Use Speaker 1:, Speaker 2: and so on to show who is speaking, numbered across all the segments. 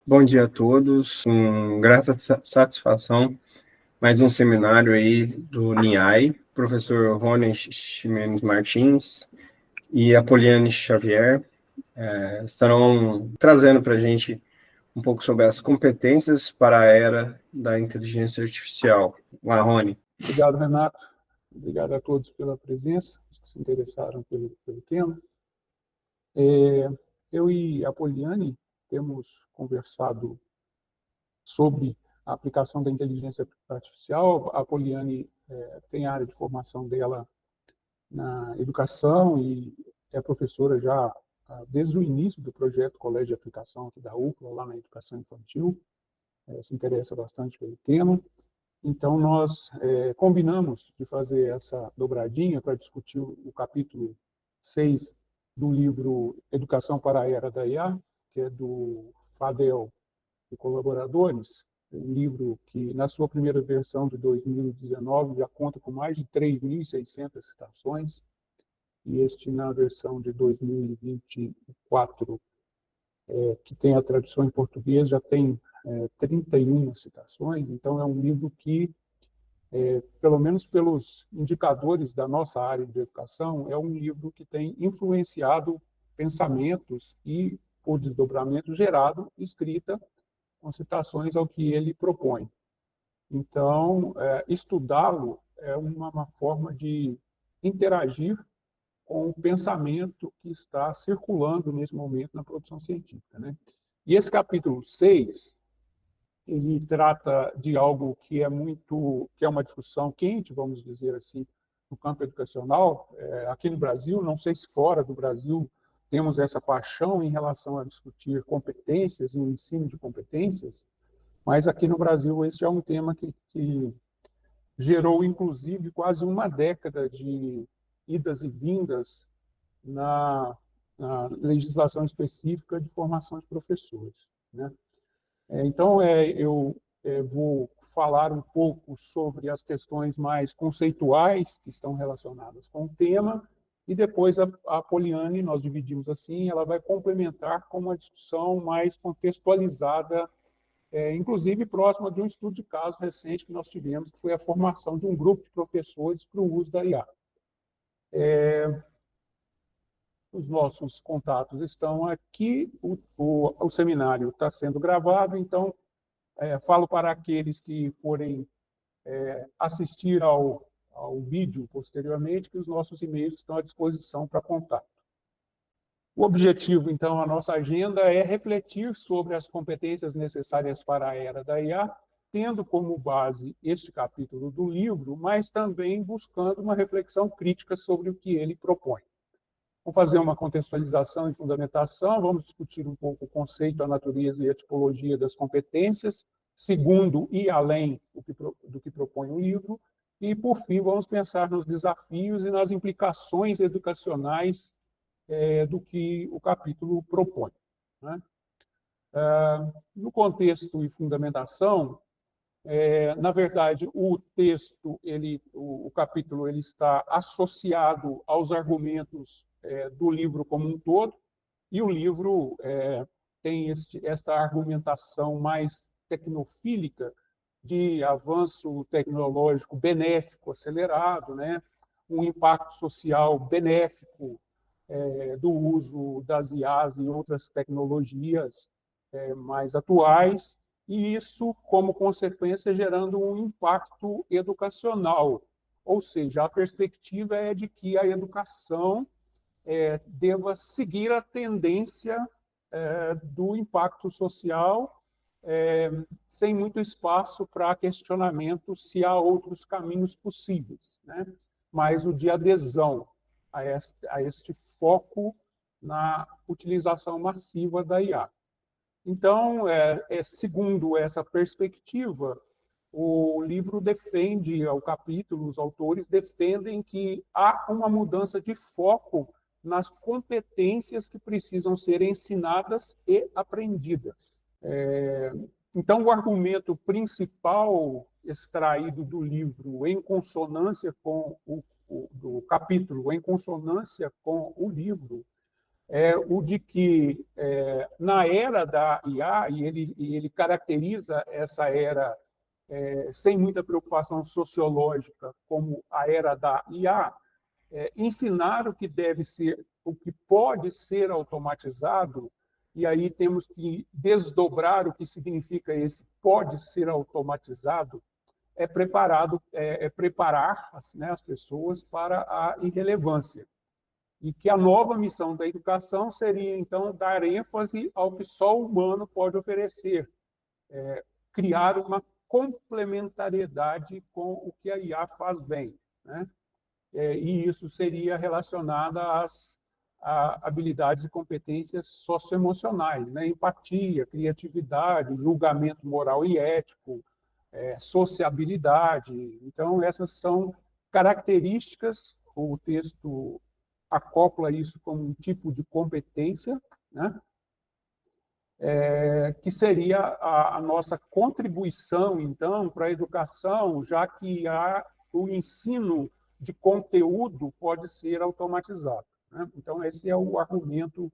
Speaker 1: Bom dia a todos. Com grata satisfação, mais um seminário aí do NIAI, professor Rony Ximenes Martins e Apoliane Xavier estarão trazendo para a gente um pouco sobre as competências para a era da inteligência artificial. Olá, Rony.
Speaker 2: Obrigado, Renato. Obrigado a todos pela presença, os que se interessaram pelo tema. Eu e a Apoliane temos conversado sobre a aplicação da inteligência artificial. A Apoliane tem a área de formação dela na educação e é professora já desde o início do projeto Colégio de Aplicação aqui da UFLA, lá na educação infantil. Se interessa bastante pelo tema. Então, nós combinamos de fazer essa dobradinha para discutir o capítulo 6 do livro Educação para a Era da IA, que é do Fadel e colaboradores, um livro que, na sua primeira versão de 2019, já conta com mais de 3.600 citações, e este, na versão de 2024, que tem a tradução em português, já tem 31 citações. Então, é um livro que, pelo menos pelos indicadores da nossa área de educação, é um livro que tem influenciado pensamentos e, por desdobramento, gerado escrita com citações ao que ele propõe. Então, estudá-lo é uma forma de interagir com o pensamento que está circulando nesse momento na produção científica, né? E esse capítulo 6, ele trata de algo que é uma discussão quente, vamos dizer assim, no campo educacional. Aqui no Brasil, não sei se fora do Brasil temos essa paixão em relação a discutir competências e o ensino de competências, mas aqui no Brasil esse é um tema que gerou, inclusive, quase uma década de idas e vindas na legislação específica de formação de professores, né? Então, eu vou falar um pouco sobre as questões mais conceituais que estão relacionadas com o tema, e depois a Apoliane, nós dividimos assim, ela vai complementar com uma discussão mais contextualizada, inclusive próxima de um estudo de caso recente que nós tivemos, que foi a formação de um grupo de professores para o uso da IA. Os nossos contatos estão aqui, o seminário está sendo gravado, então falo para aqueles que forem assistir ao vídeo posteriormente, que os nossos e-mails estão à disposição para contato. O objetivo, então, a nossa agenda é refletir sobre as competências necessárias para a era da IA, tendo como base este capítulo do livro, mas também buscando uma reflexão crítica sobre o que ele propõe. Vamos fazer uma contextualização e fundamentação, vamos discutir um pouco o conceito, a natureza e a tipologia das competências, segundo e além do que propõe o livro, e, por fim, vamos pensar nos desafios e nas implicações educacionais do que o capítulo propõe, né? No contexto e fundamentação, na verdade, o texto, o capítulo, ele está associado aos argumentos do livro como um todo, e o livro tem esta argumentação mais tecnofílica de avanço tecnológico benéfico acelerado, né? Um impacto social benéfico do uso das IAs e outras tecnologias mais atuais, e isso, como consequência, gerando um impacto educacional. Ou seja, a perspectiva é de que a educação deva seguir a tendência do impacto social, sem muito espaço para questionamento se há outros caminhos possíveis, né? Mas o de adesão a este foco na utilização massiva da IA. Então, segundo essa perspectiva, o livro defende, o capítulo, os autores defendem que há uma mudança de foco nas competências que precisam ser ensinadas e aprendidas. Então, o argumento principal extraído do livro, em consonância com do capítulo, em consonância com o livro, é o de que Na era da IA, e ele caracteriza essa era sem muita preocupação sociológica como a era da IA, ensinar o que deve ser, o que pode ser automatizado, e aí temos que desdobrar o que significa esse pode ser automatizado, preparar, né, as pessoas para a irrelevância. E que a nova missão da educação seria, então, dar ênfase ao que só o humano pode oferecer, criar uma complementariedade com o que a IA faz bem, né? E isso seria relacionado a habilidades e competências socioemocionais, né? Empatia, criatividade, julgamento moral e ético, sociabilidade. Então, essas são características, o texto acopla isso como um tipo de competência, né? Que seria a nossa contribuição, então, para a educação, já que o ensino de conteúdo pode ser automatizado, né? Então, esse é o argumento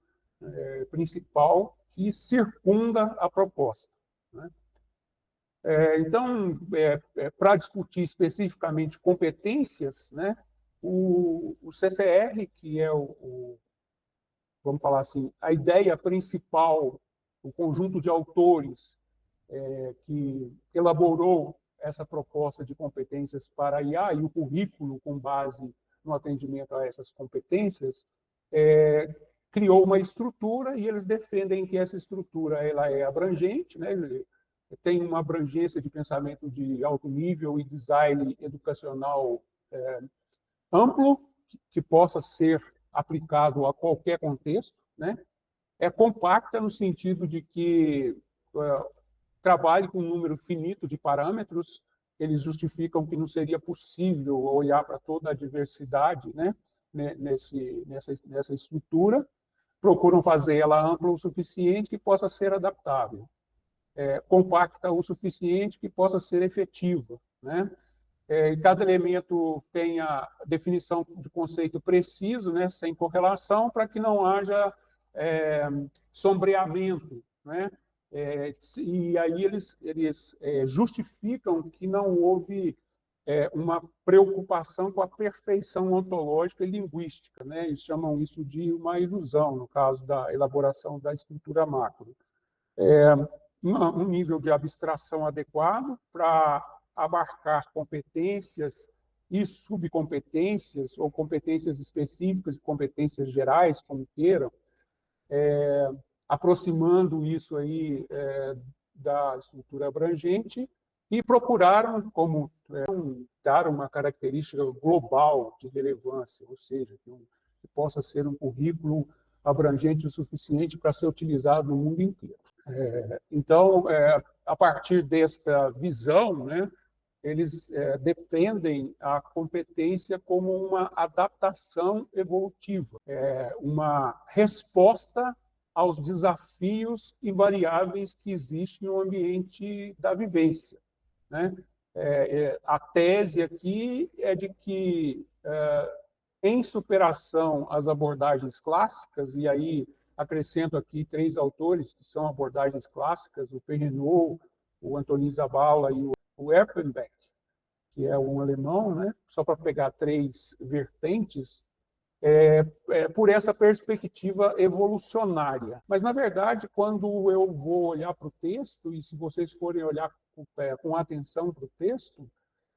Speaker 2: principal que circunda a proposta, né? Então, para discutir especificamente competências, né, o CCR, que é vamos falar assim, a ideia principal, o conjunto de autores que elaborou essa proposta de competências para a IA e o currículo com base no atendimento a essas competências, criou uma estrutura e eles defendem que essa estrutura ela é abrangente, né? Tem uma abrangência de pensamento de alto nível e design educacional amplo, que possa ser aplicado a qualquer contexto, né? É compacta no sentido de que trabalhe com um número finito de parâmetros, eles justificam que não seria possível olhar para toda a diversidade, né, nessa estrutura, procuram fazer ela ampla o suficiente que possa ser adaptável, compacta o suficiente que possa ser efetiva, né? Cada elemento tem a definição de conceito preciso, né, sem correlação, para que não haja sombreamento, né? E aí eles justificam que não houve uma preocupação com a perfeição ontológica e linguística, né? Eles chamam isso de uma ilusão, no caso da elaboração da estrutura macro. Um nível de abstração adequado para abarcar competências e subcompetências, ou competências específicas e competências gerais, como queiram, aproximando isso aí da estrutura abrangente, e procuraram como dar uma característica global de relevância, ou seja, que possa ser um currículo abrangente o suficiente para ser utilizado no mundo inteiro. Então, a partir desta visão, né, eles defendem a competência como uma adaptação evolutiva, uma resposta aos desafios e variáveis que existem no ambiente da vivência, né? A tese aqui é de que, em superação às abordagens clássicas, e aí acrescento aqui 3 autores que são abordagens clássicas, o Perrenot, o Antonin Zavala e o Erpenbeck, que é um alemão, né? Só para pegar 3 vertentes, por essa perspectiva evolucionária. Mas, na verdade, quando eu vou olhar para o texto, e se vocês forem olhar com atenção para o texto,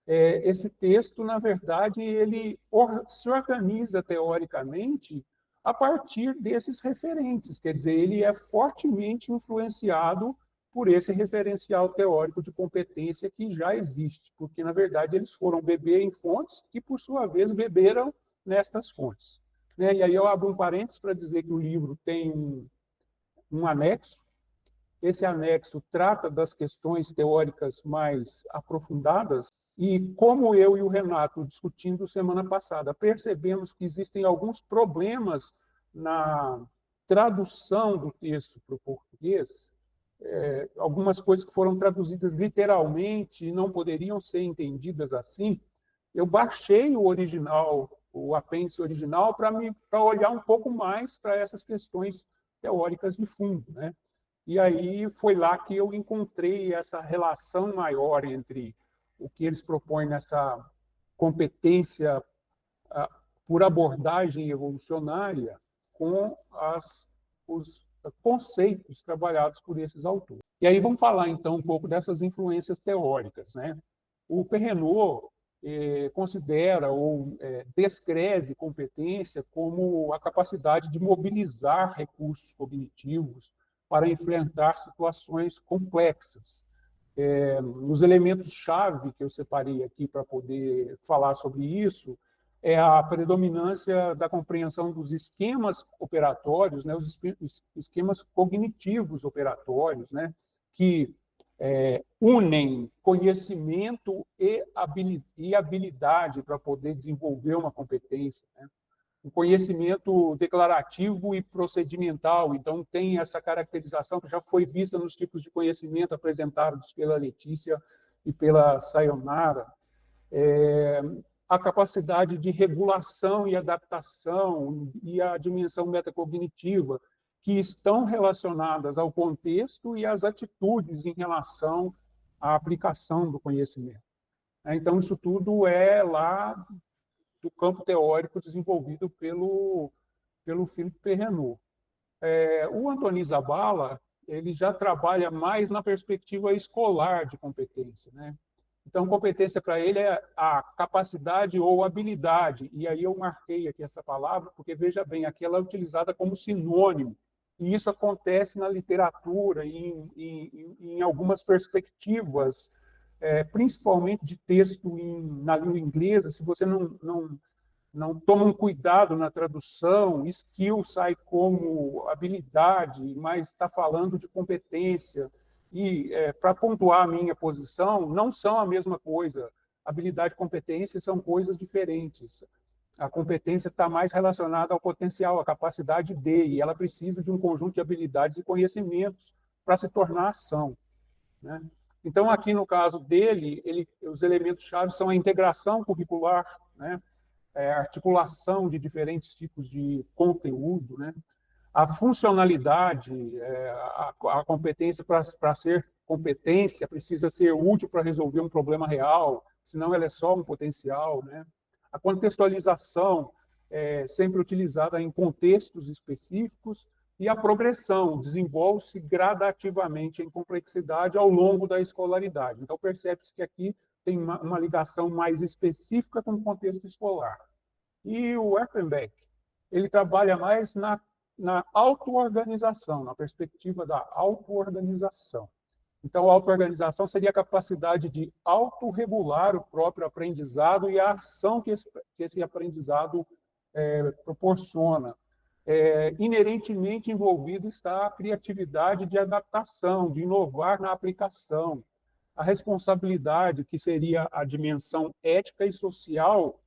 Speaker 2: esse texto, na verdade, ele se organiza teoricamente a partir desses referentes, quer dizer, ele é fortemente influenciado por esse referencial teórico de competência que já existe, porque, na verdade, eles foram beber em fontes que, por sua vez, beberam nestas fontes. E aí eu abro um parênteses para dizer que o livro tem um anexo. Esse anexo trata das questões teóricas mais aprofundadas, e como eu e o Renato, discutindo semana passada, percebemos que existem alguns problemas na tradução do texto para o português, algumas coisas que foram traduzidas literalmente e não poderiam ser entendidas assim, eu baixei o original, o apêndice original, para olhar um pouco mais para essas questões teóricas de fundo, né? E aí foi lá que eu encontrei essa relação maior entre o que eles propõem nessa competência por abordagem evolucionária com os conceitos trabalhados por esses autores. E aí vamos falar, então, um pouco dessas influências teóricas, né? O Perrenot considera ou descreve competência como a capacidade de mobilizar recursos cognitivos para enfrentar situações complexas. Os elementos-chave que eu separei aqui para poder falar sobre isso é a predominância da compreensão dos esquemas operatórios, né, os esquemas cognitivos operatórios, né, que unem conhecimento e habilidade para poder desenvolver uma competência, né? O conhecimento declarativo e procedimental, então tem essa caracterização que já foi vista nos tipos de conhecimento apresentados pela Letícia e pela Sayonara, a capacidade de regulação e adaptação e a dimensão metacognitiva, que estão relacionadas ao contexto e às atitudes em relação à aplicação do conhecimento. Então, isso tudo é lá do campo teórico desenvolvido pelo Philippe Perrenot. O Antoni Zabala, ele já trabalha mais na perspectiva escolar de competência, né? Então, competência para ele é a capacidade ou habilidade, e aí eu marquei aqui essa palavra, porque, veja bem, aqui ela é utilizada como sinônimo, e isso acontece na literatura, em algumas perspectivas, principalmente de texto na língua inglesa. Se você não toma um cuidado na tradução, skill sai como habilidade, mas está falando de competência. E, para pontuar a minha posição, não são a mesma coisa. Habilidade e competência são coisas diferentes. A competência está mais relacionada ao potencial, à capacidade de, e ela precisa de um conjunto de habilidades e conhecimentos para se tornar ação, né? Então, aqui no caso dele, os elementos-chave são a integração curricular, né? A articulação de diferentes tipos de conteúdo, né? A funcionalidade, a competência, para ser competência, precisa ser útil para resolver um problema real, senão ela é só um potencial, né? A contextualização é sempre utilizada em contextos específicos, e a progressão desenvolve-se gradativamente em complexidade ao longo da escolaridade. Então, percebe-se que aqui tem uma ligação mais específica com o contexto escolar. E o Erpenbeck, ele trabalha mais na auto-organização, na perspectiva da auto-organização. Então, a auto-organização seria a capacidade de autorregular o próprio aprendizado e a ação que esse aprendizado proporciona. Inerentemente envolvido está a criatividade de adaptação, de inovar na aplicação. A responsabilidade, que seria a dimensão ética e social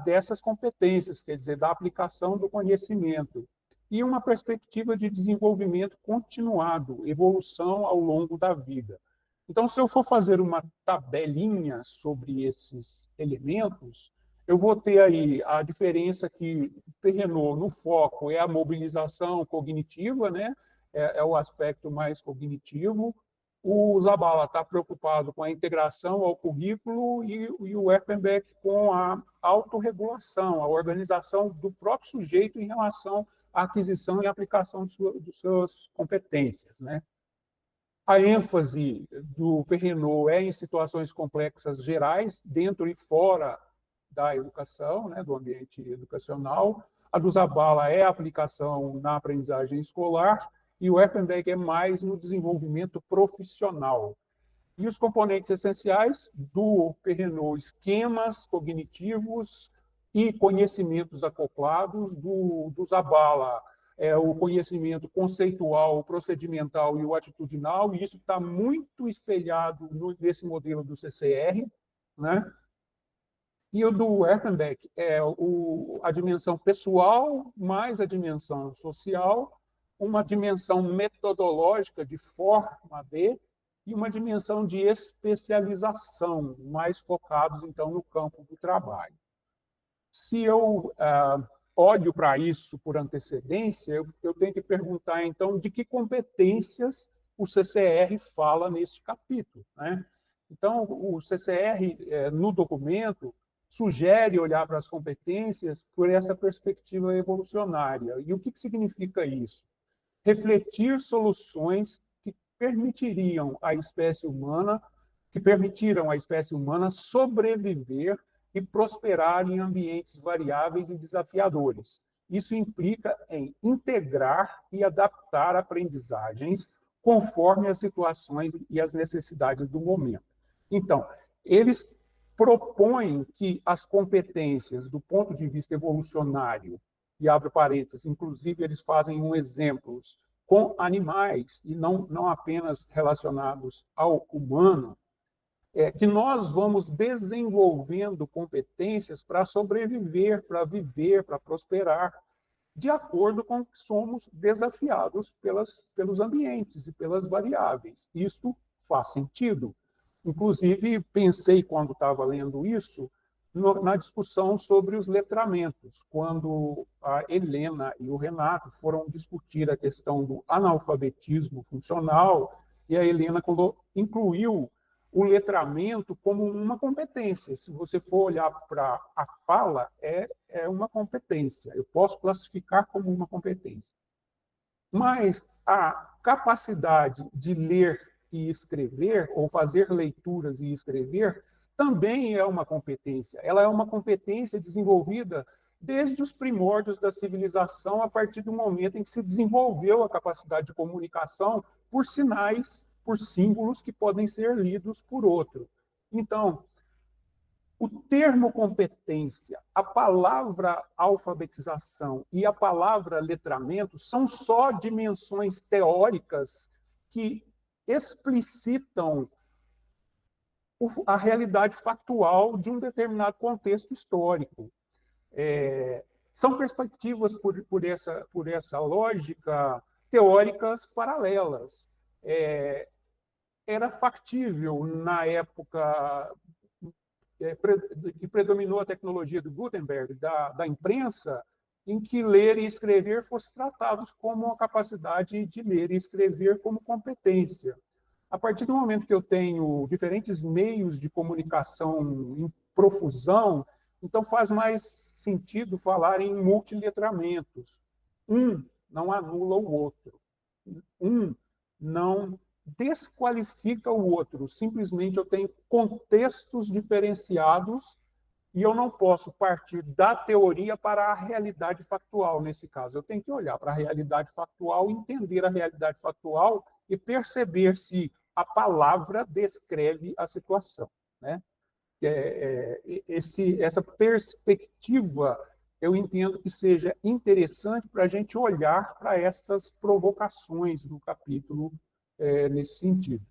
Speaker 2: dessas competências, quer dizer, da aplicação do conhecimento. E uma perspectiva de desenvolvimento continuado, evolução ao longo da vida. Então, se eu for fazer uma tabelinha sobre esses elementos, eu vou ter aí a diferença que Perrenot, no foco, é a mobilização cognitiva, né? É o aspecto mais cognitivo. O Zabala está preocupado com a integração ao currículo e o Erpenbeck com a autorregulação, a organização do próprio sujeito em relação à aquisição e aplicação de suas competências, né? A ênfase do Perrenot é em situações complexas gerais, dentro e fora da educação, né, do ambiente educacional. A do Zabala é a aplicação na aprendizagem escolar, e o Erpenbeck é mais no desenvolvimento profissional. E os componentes essenciais do Perrenot: esquemas cognitivos e conhecimentos acoplados. Do Zabala o conhecimento conceitual, procedimental e o atitudinal, e isso está muito espelhado nesse modelo do CCR, né? E o do Erpenbeck é a dimensão pessoal mais a dimensão social, uma dimensão metodológica de forma de, e uma dimensão de especialização, mais focados, então, no campo do trabalho. Se eu olho para isso por antecedência, eu tenho que perguntar, então, de que competências o CCR fala nesse capítulo, né? Então, o CCR, no documento, sugere olhar para as competências por essa perspectiva evolucionária. E o que significa isso? Refletir soluções que permitiram à espécie humana sobreviver e prosperar em ambientes variáveis e desafiadores. Isso implica em integrar e adaptar aprendizagens conforme as situações e as necessidades do momento. Então, eles propõem que as competências, do ponto de vista evolucionário, e abre parênteses, inclusive eles fazem exemplos com animais, e não apenas relacionados ao humano, que nós vamos desenvolvendo competências para sobreviver, para viver, para prosperar, de acordo com que somos desafiados pelos ambientes e pelas variáveis. Isto faz sentido. Inclusive, pensei, quando estava lendo isso, na discussão sobre os letramentos, quando a Helena e o Renato foram discutir a questão do analfabetismo funcional, e a Helena incluiu o letramento como uma competência. Se você for olhar para a fala, é uma competência. Eu posso classificar como uma competência. Mas a capacidade de ler e escrever, ou fazer leituras e escrever, também é uma competência. Ela é uma competência desenvolvida desde os primórdios da civilização, a partir do momento em que se desenvolveu a capacidade de comunicação por sinais, por símbolos que podem ser lidos por outro. Então, o termo competência, a palavra alfabetização e a palavra letramento são só dimensões teóricas que explicitam a realidade factual de um determinado contexto histórico. São perspectivas, por essa lógica, teóricas paralelas. Era factível, na época que predominou a tecnologia do Gutenberg, da imprensa, em que ler e escrever fossem tratados como a capacidade de ler e escrever como competência. A partir do momento que eu tenho diferentes meios de comunicação em profusão, então faz mais sentido falar em multiletramentos. Um não anula o outro. Um não desqualifica o outro. Simplesmente eu tenho contextos diferenciados e eu não posso partir da teoria para a realidade factual, nesse caso. Eu tenho que olhar para a realidade factual, entender a realidade factual e perceber se a palavra descreve a situação, né? Essa perspectiva, eu entendo que seja interessante para a gente olhar para essas provocações do capítulo nesse sentido.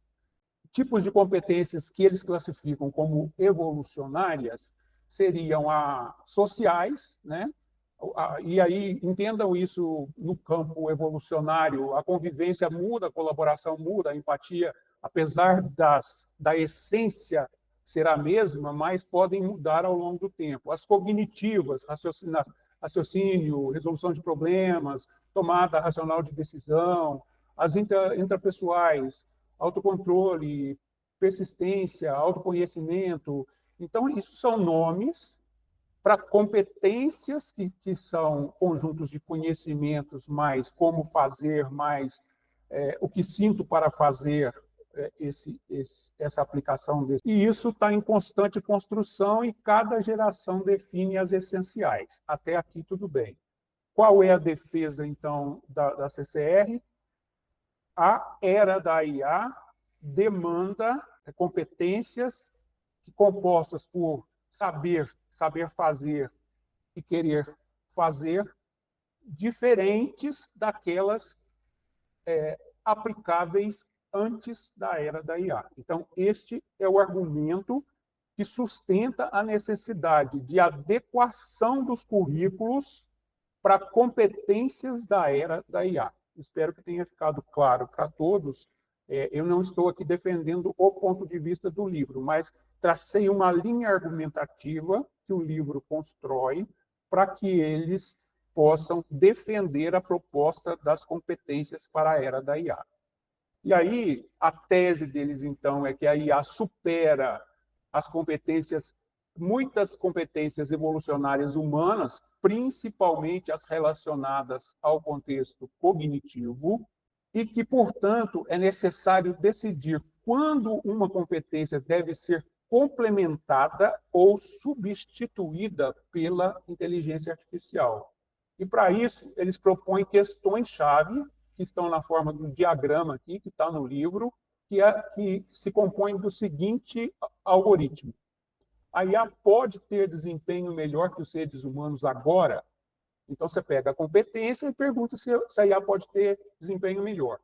Speaker 2: Tipos de competências que eles classificam como evolucionárias seriam sociais, né? E aí entendam isso no campo evolucionário, a convivência muda, a colaboração muda, a empatia, apesar da essência ser a mesma, mas podem mudar ao longo do tempo. As cognitivas, raciocínio, resolução de problemas, tomada racional de decisão, as intrapessoais, autocontrole, persistência, autoconhecimento. Então, isso são nomes para competências que são conjuntos de conhecimentos, mais como fazer, mais o que sinto para fazer essa aplicação desse. E isso está em constante construção e cada geração define as essenciais. Até aqui tudo bem. Qual é a defesa, então, da CCR? A era da IA demanda competências compostas por saber fazer e querer fazer, diferentes daquelas aplicáveis antes da era da IA. Então, este é o argumento que sustenta a necessidade de adequação dos currículos para competências da era da IA. Espero que tenha ficado claro para todos. Eu não estou aqui defendendo o ponto de vista do livro, mas tracei uma linha argumentativa que o livro constrói para que eles possam defender a proposta das competências para a era da IA. E aí, a tese deles, então, é que a IA supera as competências, muitas competências evolucionárias humanas, principalmente as relacionadas ao contexto cognitivo, e que, portanto, é necessário decidir quando uma competência deve ser complementada ou substituída pela inteligência artificial. E, para isso, eles propõem questões-chave, que estão na forma de um diagrama aqui, que está no livro, que se compõe do seguinte algoritmo. A IA pode ter desempenho melhor que os seres humanos agora? Então, você pega a competência e pergunta se a IA pode ter desempenho melhor.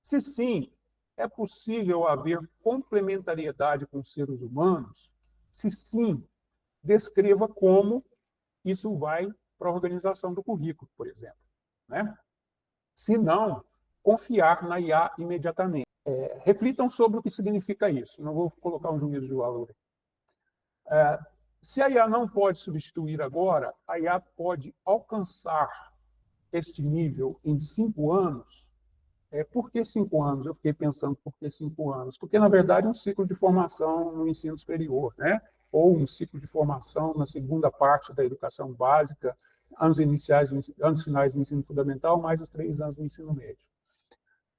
Speaker 2: Se sim, é possível haver complementariedade com os seres humanos? Se sim, descreva como isso vai para a organização do currículo, por exemplo, né? Se não, confiar na IA imediatamente. Reflitam sobre o que significa isso. Não vou colocar um juízo de valor. Se a IA não pode substituir agora, a IA pode alcançar este nível em 5 anos. Por que 5 anos? Eu fiquei pensando, por que 5 anos? Porque, na verdade, é um ciclo de formação no ensino superior, né? Ou um ciclo de formação na segunda parte da educação básica, anos iniciais, anos finais do ensino fundamental, mais os 3 anos do ensino médio.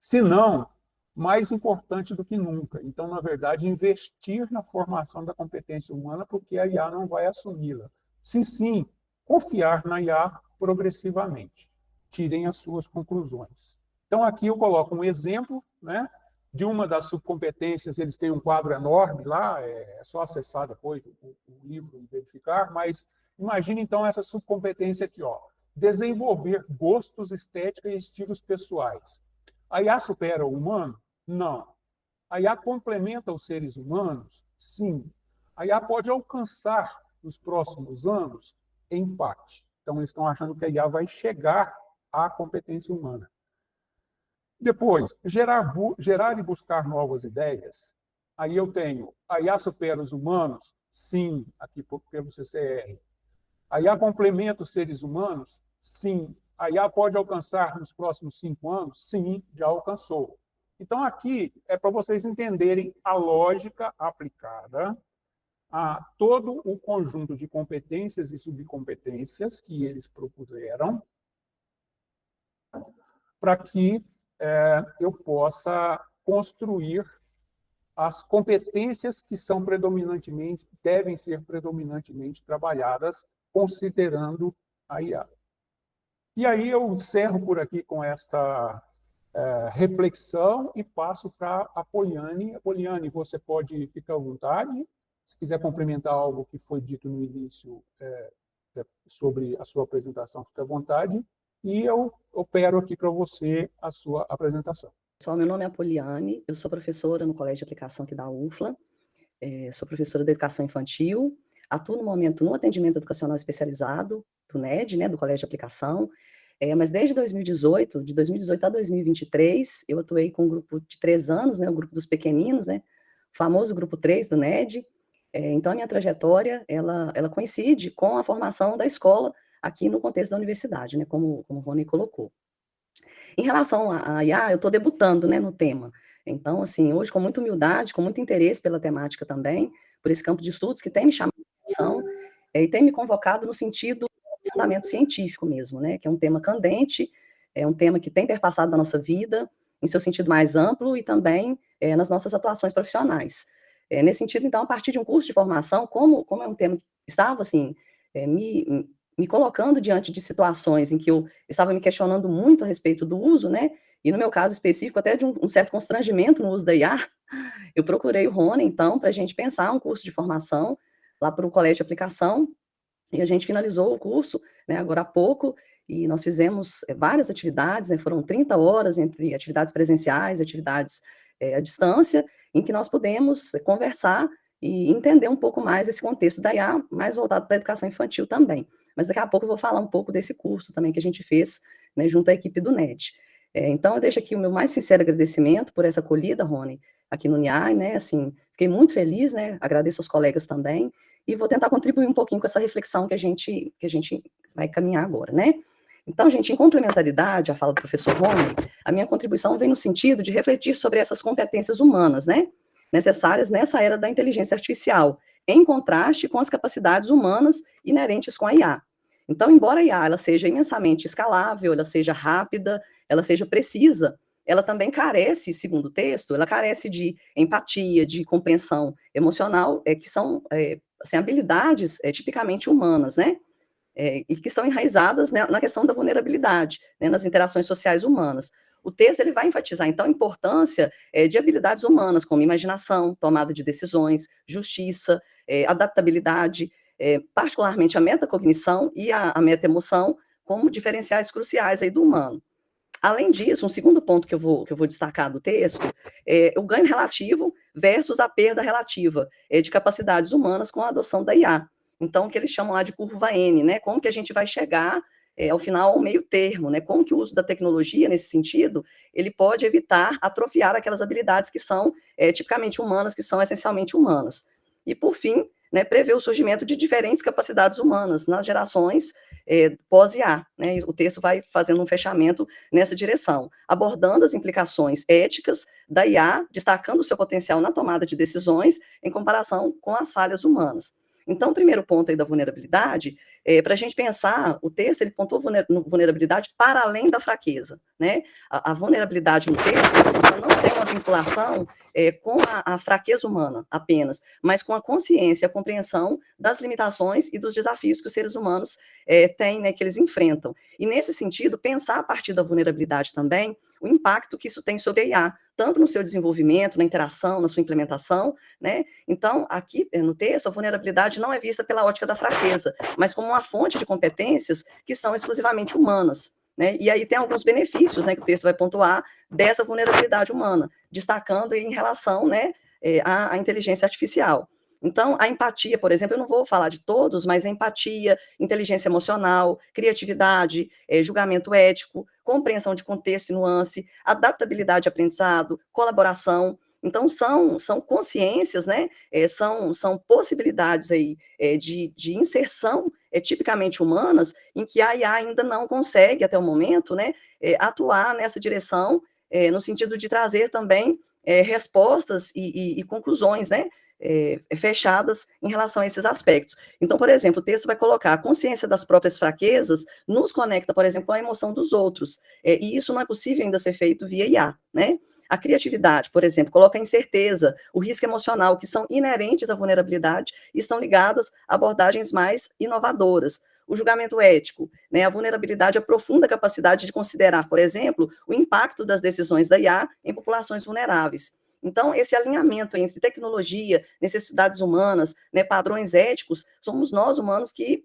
Speaker 2: Se não, mais importante do que nunca. Então, na verdade, investir na formação da competência humana, porque a IA não vai assumi-la. Se sim, confiar na IA progressivamente. Tirem as suas conclusões. Então, aqui eu coloco um exemplo, né, de uma das subcompetências. Eles têm um quadro enorme lá, é só acessar depois o livro e verificar, mas imagine, então, essa subcompetência aqui, ó, desenvolver gostos, estética e estilos pessoais. A IA supera o humano? Não. A IA complementa os seres humanos? Sim. A IA pode alcançar, nos próximos anos, empate. Então, eles estão achando que a IA vai chegar à competência humana. Depois, gerar e buscar novas ideias. Aí eu tenho, a IA supera os humanos? Sim, aqui pelo CCR. A IA complementa os seres humanos? Sim. A IA pode alcançar nos próximos 5 anos? Sim, já alcançou. Então, aqui é para vocês entenderem a lógica aplicada a todo o conjunto de competências e subcompetências que eles propuseram, para que eu possa construir as competências que são predominantemente, devem ser predominantemente trabalhadas, considerando a IA. E aí eu encerro por aqui com esta reflexão e passo para a Poliane. Poliane, você pode ficar à vontade, se quiser complementar algo que foi dito no início sobre a sua apresentação, fique à vontade, e eu opero aqui para você a sua apresentação.
Speaker 3: Pessoal, meu nome é Poliane, eu sou professora no Colégio de Aplicação aqui da UFLA, sou professora de Educação Infantil, atuo no momento no atendimento educacional especializado do NED, né, do Colégio de Aplicação, mas desde 2018, de 2018 a 2023, eu atuei com um grupo de 3 anos, né, o grupo dos pequeninos, né, o famoso grupo 3 do NED. Então, a minha trajetória, ela coincide com a formação da escola aqui no contexto da universidade, né, como o Rony colocou. Em relação à IA, eu estou debutando, né, no tema. Então, assim, hoje, com muita humildade, com muito interesse pela temática também, por esse campo de estudos que tem me chamado a atenção, e tem me convocado no sentido do fundamento científico mesmo, né, que é um tema candente, é um tema que tem perpassado na nossa vida, em seu sentido mais amplo, e também nas nossas atuações profissionais. Nesse sentido, então, a partir de um curso de formação, como é um tema que estava, assim, me colocando diante de situações em que eu estava me questionando muito a respeito do uso, né, e no meu caso específico, até de um certo constrangimento no uso da IA, eu procurei o Rony, então, para a gente pensar um curso de formação lá para o Colégio de Aplicação, e a gente finalizou o curso, né, agora há pouco, e nós fizemos várias atividades, né, foram 30 horas entre atividades presenciais, atividades à distância, em que nós pudemos conversar e entender um pouco mais esse contexto da IA, mais voltado para a educação infantil também. Mas daqui a pouco eu vou falar um pouco desse curso também que a gente fez, né, junto à equipe do NED. Então, eu deixo aqui o meu mais sincero agradecimento por essa acolhida, Rony, aqui no NIAI, né, assim, fiquei muito feliz, né, agradeço aos colegas também, e vou tentar contribuir um pouquinho com essa reflexão que a gente vai caminhar agora, né. Então, gente, em complementaridade à fala do professor Rony, a minha contribuição vem no sentido de refletir sobre essas competências humanas, né, necessárias nessa era da inteligência artificial, em contraste com as capacidades humanas inerentes com a IA. Então, embora a IA ela seja imensamente escalável, ela seja rápida, ela seja precisa, ela também carece, segundo o texto, ela carece de empatia, de compreensão emocional, que são assim, habilidades tipicamente humanas, né? E que estão enraizadas, né, na questão da vulnerabilidade, né, nas interações sociais humanas. O texto ele vai enfatizar, então, a importância de habilidades humanas, como imaginação, tomada de decisões, justiça, adaptabilidade, particularmente a metacognição e a metaemoção, como diferenciais cruciais aí do humano. Além disso, um segundo ponto que eu vou destacar do texto é o ganho relativo versus a perda relativa de capacidades humanas com a adoção da IA. Então, o que eles chamam lá de curva N, né? Como que a gente vai chegar ao final ao meio termo, né? Como que o uso da tecnologia, nesse sentido, ele pode evitar atrofiar aquelas habilidades que são tipicamente humanas, que são essencialmente humanas. E, por fim, né, prevê o surgimento de diferentes capacidades humanas nas gerações pós-IA. Né? O texto vai fazendo um fechamento nessa direção, abordando as implicações éticas da IA, destacando o seu potencial na tomada de decisões em comparação com as falhas humanas. Então, o primeiro ponto aí da vulnerabilidade, para a gente pensar, o texto ele pontuou vulnerabilidade para além da fraqueza, né? A vulnerabilidade no texto ela não tem uma vinculação com a fraqueza humana apenas, mas com a consciência, a compreensão das limitações e dos desafios que os seres humanos têm, né, que eles enfrentam. E nesse sentido, pensar a partir da vulnerabilidade também o impacto que isso tem sobre a IA, tanto no seu desenvolvimento, na interação, na sua implementação, né? Então, aqui no texto, a vulnerabilidade não é vista pela ótica da fraqueza, mas como uma fonte de competências que são exclusivamente humanas, né? E aí tem alguns benefícios, né, que o texto vai pontuar dessa vulnerabilidade humana, destacando em relação, né, à inteligência artificial. Então, a empatia, por exemplo, eu não vou falar de todos, mas a empatia, inteligência emocional, criatividade, julgamento ético, compreensão de contexto e nuance, adaptabilidade de aprendizado, colaboração. Então, são consciências, né? São possibilidades aí de inserção tipicamente humanas, em que a IA ainda não consegue, até o momento, né, atuar nessa direção, no sentido de trazer também respostas e conclusões, né? Fechadas em relação a esses aspectos. Então, por exemplo, o texto vai colocar a consciência das próprias fraquezas nos conecta, por exemplo, com a emoção dos outros, e isso não é possível ainda ser feito via IA, né? A criatividade, por exemplo, coloca a incerteza, o risco emocional, que são inerentes à vulnerabilidade e estão ligadas a abordagens mais inovadoras. O julgamento ético, né, a vulnerabilidade aprofunda a capacidade de considerar, por exemplo, o impacto das decisões da IA em populações vulneráveis. Então, esse alinhamento entre tecnologia, necessidades humanas, né, padrões éticos, somos nós humanos que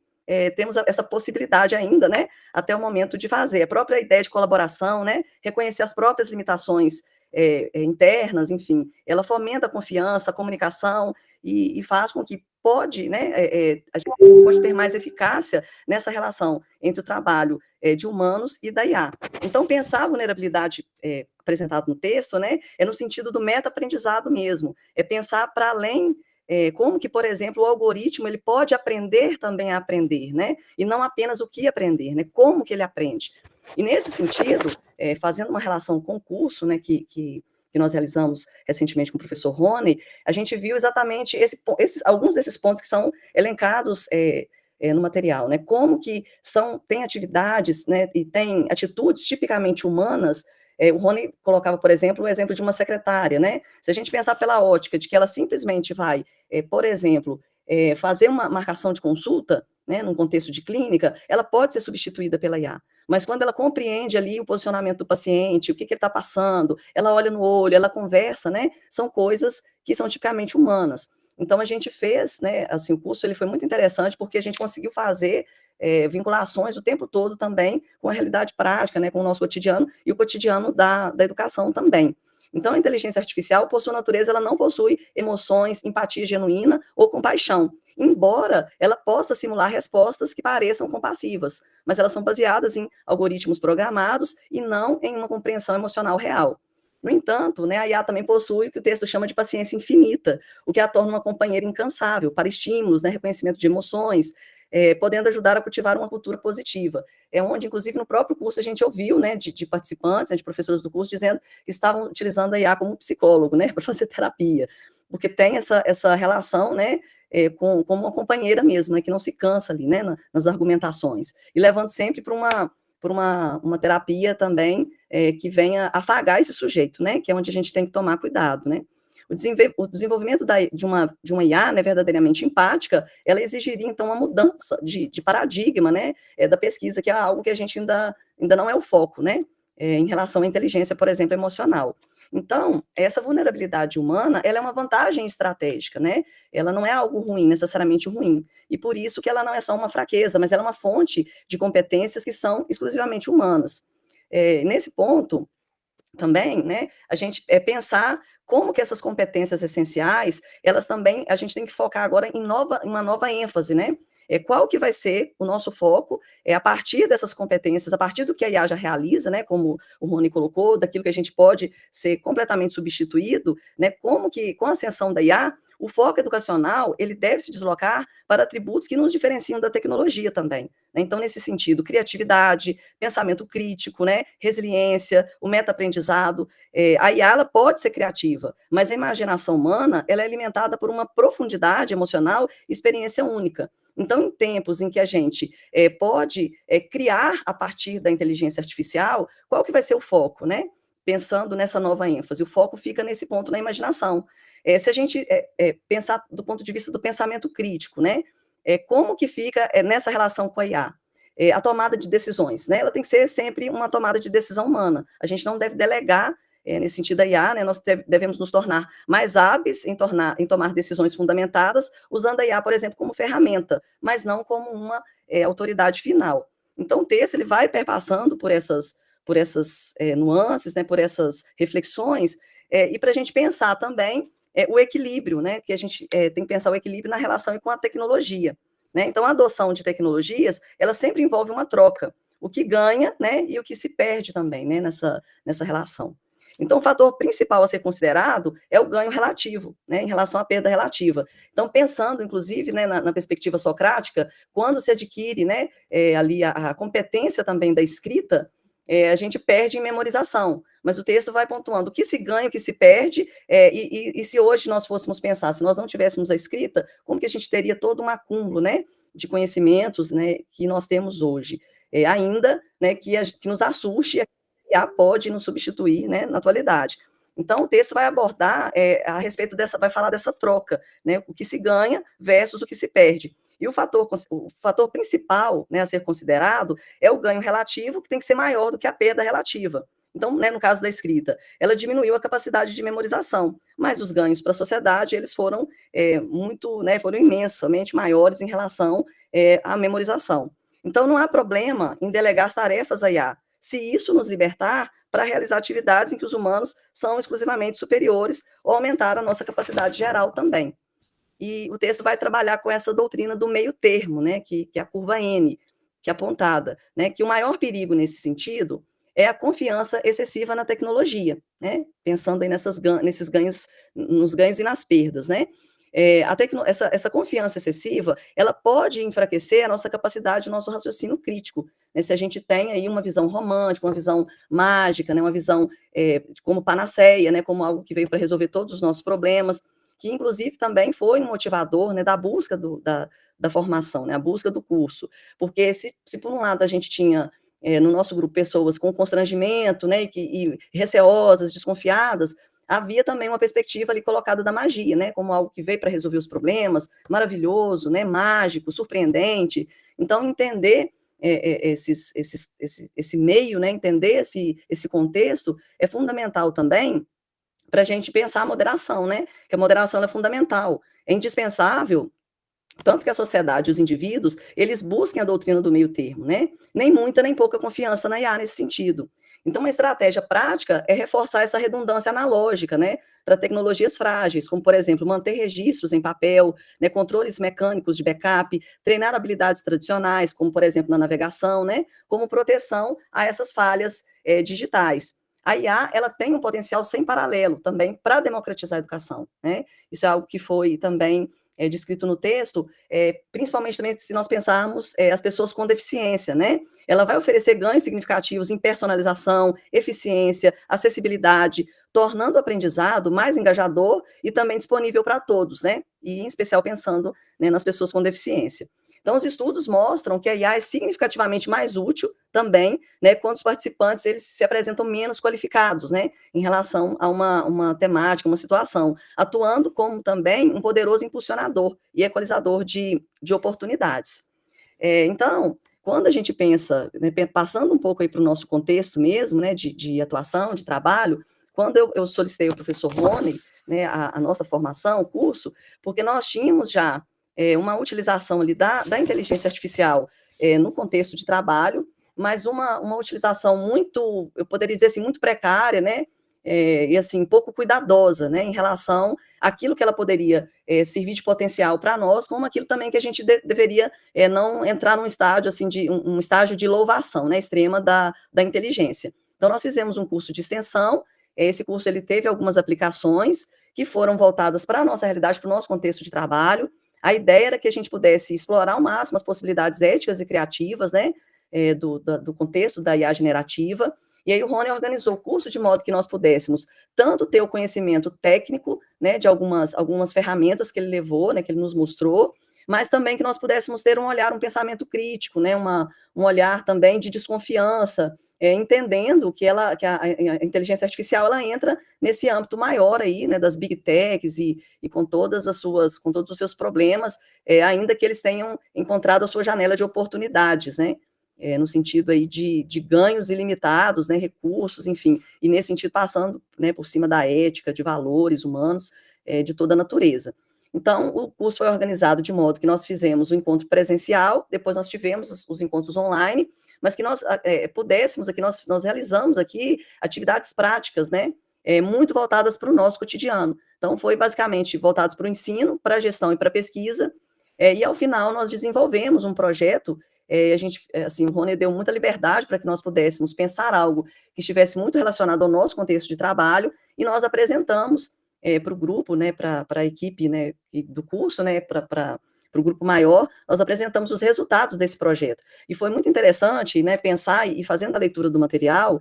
Speaker 3: temos essa possibilidade ainda, né, até o momento de fazer. A própria ideia de colaboração, né, reconhecer as próprias limitações internas, enfim, ela fomenta a confiança, a comunicação e faz com que né, a gente pode ter mais eficácia nessa relação entre o trabalho de humanos e da IA. Então, pensar a vulnerabilidade apresentada no texto, né, é no sentido do meta-aprendizado mesmo, é pensar para além como que, por exemplo, o algoritmo ele pode aprender também a aprender, né, e não apenas o que aprender, né, como que ele aprende. E nesse sentido, fazendo uma relação com o curso, né, que nós realizamos recentemente com o professor Rony, a gente viu exatamente alguns desses pontos que são elencados no material, né? Como que tem atividades, né, e tem atitudes tipicamente humanas. O Rony colocava, por exemplo, o exemplo de uma secretária, né? Se a gente pensar pela ótica de que ela simplesmente vai, por exemplo, fazer uma marcação de consulta, né, num contexto de clínica, ela pode ser substituída pela IA. Mas quando ela compreende ali o posicionamento do paciente, o que ele está passando, ela olha no olho, ela conversa, né? São coisas que são tipicamente humanas. Então, a gente fez, né, assim, o curso ele foi muito interessante porque a gente conseguiu fazer vinculações o tempo todo também com a realidade prática, né, com o nosso cotidiano e o cotidiano da educação também. Então, a inteligência artificial, por sua natureza, ela não possui emoções, empatia genuína ou compaixão, embora ela possa simular respostas que pareçam compassivas, mas elas são baseadas em algoritmos programados e não em uma compreensão emocional real. No entanto, né, a IA também possui o que o texto chama de paciência infinita, o que a torna uma companheira incansável para estímulos, né, reconhecimento de emoções, podendo ajudar a cultivar uma cultura positiva. É onde, inclusive, no próprio curso a gente ouviu, né, de participantes, né, de professores do curso, dizendo que estavam utilizando a IA como psicólogo, né, para fazer terapia, porque tem essa relação, né, com uma companheira mesmo, né, que não se cansa ali, né, nas argumentações, e levando sempre para uma terapia também que venha afagar esse sujeito, né, que é onde a gente tem que tomar cuidado, né. O desenvolvimento de uma IA, né, verdadeiramente empática, ela exigiria, então, uma mudança de paradigma, né, da pesquisa, que é algo que a gente ainda não é o foco, né, em relação à inteligência, por exemplo, emocional. Então, essa vulnerabilidade humana, ela é uma vantagem estratégica, né, ela não é algo ruim, necessariamente ruim, e por isso que ela não é só uma fraqueza, mas ela é uma fonte de competências que são exclusivamente humanas. Nesse ponto, também, né, a gente pensar como que essas competências essenciais, elas também, a gente tem que focar agora em uma nova ênfase, né, qual que vai ser o nosso foco, a partir dessas competências, a partir do que a IA já realiza, né, como o Rony colocou, daquilo que a gente pode ser completamente substituído, né, como que, com a ascensão da IA, o foco educacional, ele deve se deslocar para atributos que nos diferenciam da tecnologia também, né? Então, nesse sentido, criatividade, pensamento crítico, né, resiliência, o meta-aprendizado. A IA ela pode ser criativa, mas a imaginação humana ela é alimentada por uma profundidade emocional e experiência única. Então, em tempos em que a gente pode criar a partir da inteligência artificial, qual que vai ser o foco, né? Pensando nessa nova ênfase, o foco fica nesse ponto na imaginação. Se a gente pensar do ponto de vista do pensamento crítico, né? Como que fica nessa relação com a IA? A tomada de decisões, né? Ela tem que ser sempre uma tomada de decisão humana. A gente não deve delegar nesse sentido da IA, né, nós devemos nos tornar mais hábeis em tomar decisões fundamentadas, usando a IA, por exemplo, como ferramenta, mas não como uma autoridade final. Então, o texto ele vai perpassando por essas nuances, né, por essas reflexões, e para a gente pensar também o equilíbrio, né, que a gente tem que pensar o equilíbrio na relação com a tecnologia. Né? Então, a adoção de tecnologias, ela sempre envolve uma troca, o que ganha, né, e o que se perde também, né, nessa relação. Então, o fator principal a ser considerado é o ganho relativo, né, em relação à perda relativa. Então, pensando, inclusive, né, na perspectiva socrática, quando se adquire, né, ali a competência também da escrita, a gente perde em memorização, mas o texto vai pontuando o que se ganha, o que se perde, e se hoje nós fôssemos pensar, se nós não tivéssemos a escrita, como que a gente teria todo um acúmulo, né, de conhecimentos, né, que nós temos hoje, ainda, né, que nos assuste, a pode nos substituir, né, na atualidade. Então, o texto vai abordar a respeito vai falar dessa troca, né, o que se ganha versus o que se perde. E o fator principal, né, a ser considerado é o ganho relativo, que tem que ser maior do que a perda relativa. Então, né, no caso da escrita, ela diminuiu a capacidade de memorização, mas os ganhos para a sociedade, eles foram foram imensamente maiores em relação à memorização. Então, não há problema em delegar as tarefas à IA, se isso nos libertar para realizar atividades em que os humanos são exclusivamente superiores ou aumentar a nossa capacidade geral também. E o texto vai trabalhar com essa doutrina do meio termo, né, que é a curva N, que é apontada, né, que o maior perigo nesse sentido é a confiança excessiva na tecnologia, né, pensando aí nesses ganhos, nos ganhos e nas perdas, né. Essa confiança excessiva, ela pode enfraquecer a nossa capacidade, o nosso raciocínio crítico, né, se a gente tem aí uma visão romântica, uma visão mágica, né, uma visão como panaceia, né, como algo que veio para resolver todos os nossos problemas, que inclusive também foi um motivador, né, da busca da formação, né, a busca do curso, porque se por um lado a gente tinha no nosso grupo pessoas com constrangimento, né, e receosas, desconfiadas, havia também uma perspectiva ali colocada da magia, né, como algo que veio para resolver os problemas, maravilhoso, né, mágico, surpreendente. Então, entender esse meio, né, entender esse contexto é fundamental também para a gente pensar a moderação, né, que a moderação é fundamental, é indispensável, tanto que a sociedade, os indivíduos, eles busquem a doutrina do meio termo, né, nem muita nem pouca confiança na IA nesse sentido. Então, uma estratégia prática é reforçar essa redundância analógica, né, para tecnologias frágeis, como, por exemplo, manter registros em papel, né, controles mecânicos de backup, treinar habilidades tradicionais, como, por exemplo, na navegação, né, como proteção a essas falhas digitais. A IA, ela tem um potencial sem paralelo também para democratizar a educação, né, isso é algo que foi também descrito no texto, principalmente também se nós pensarmos as pessoas com deficiência, né? Ela vai oferecer ganhos significativos em personalização, eficiência, acessibilidade, tornando o aprendizado mais engajador e também disponível para todos, né? E em especial pensando, né, nas pessoas com deficiência. Então, os estudos mostram que a IA é significativamente mais útil também, né, quando os participantes eles se apresentam menos qualificados, né, em relação a uma temática, uma situação, atuando como também um poderoso impulsionador e equalizador de oportunidades. Então, quando a gente pensa, né, passando um pouco aí para o nosso contexto mesmo, né, de atuação, de trabalho, quando eu solicitei ao professor Rony, né, a nossa formação, o curso, porque nós tínhamos já uma utilização ali da inteligência artificial no contexto de trabalho, mas uma utilização muito, eu poderia dizer assim, muito precária, né, e assim, pouco cuidadosa, né, em relação àquilo que ela poderia servir de potencial para nós, como aquilo também que a gente deveria não entrar num estágio, assim, de um estágio de louvação, né, extrema da inteligência. Então, nós fizemos um curso de extensão, esse curso ele teve algumas aplicações que foram voltadas para a nossa realidade, para o nosso contexto de trabalho. A ideia era que a gente pudesse explorar ao máximo as possibilidades éticas e criativas, né, do contexto da IA generativa, e aí o Rony organizou o curso de modo que nós pudéssemos tanto ter o conhecimento técnico, né, de algumas ferramentas que ele levou, né, que ele nos mostrou, mas também que nós pudéssemos ter um olhar, um pensamento crítico, né, um olhar também de desconfiança, entendendo que a inteligência artificial ela entra nesse âmbito maior aí, né, das big techs e com todos os seus problemas, ainda que eles tenham encontrado a sua janela de oportunidades, né, no sentido aí de ganhos ilimitados, né, recursos, enfim, e nesse sentido passando, né, por cima da ética, de valores humanos, de toda a natureza. Então, o curso foi organizado de modo que nós fizemos o encontro presencial, depois nós tivemos os encontros online, mas que nós pudéssemos aqui, nós realizamos aqui atividades práticas, né, muito voltadas para o nosso cotidiano. Então, foi basicamente voltados para o ensino, para a gestão e para a pesquisa, e ao final nós desenvolvemos um projeto, a gente, assim, o Rony deu muita liberdade para que nós pudéssemos pensar algo que estivesse muito relacionado ao nosso contexto de trabalho, e nós apresentamos para o grupo, né, para a equipe, né, do curso, né, para o grupo maior, nós apresentamos os resultados desse projeto. E foi muito interessante, né, pensar e fazendo a leitura do material,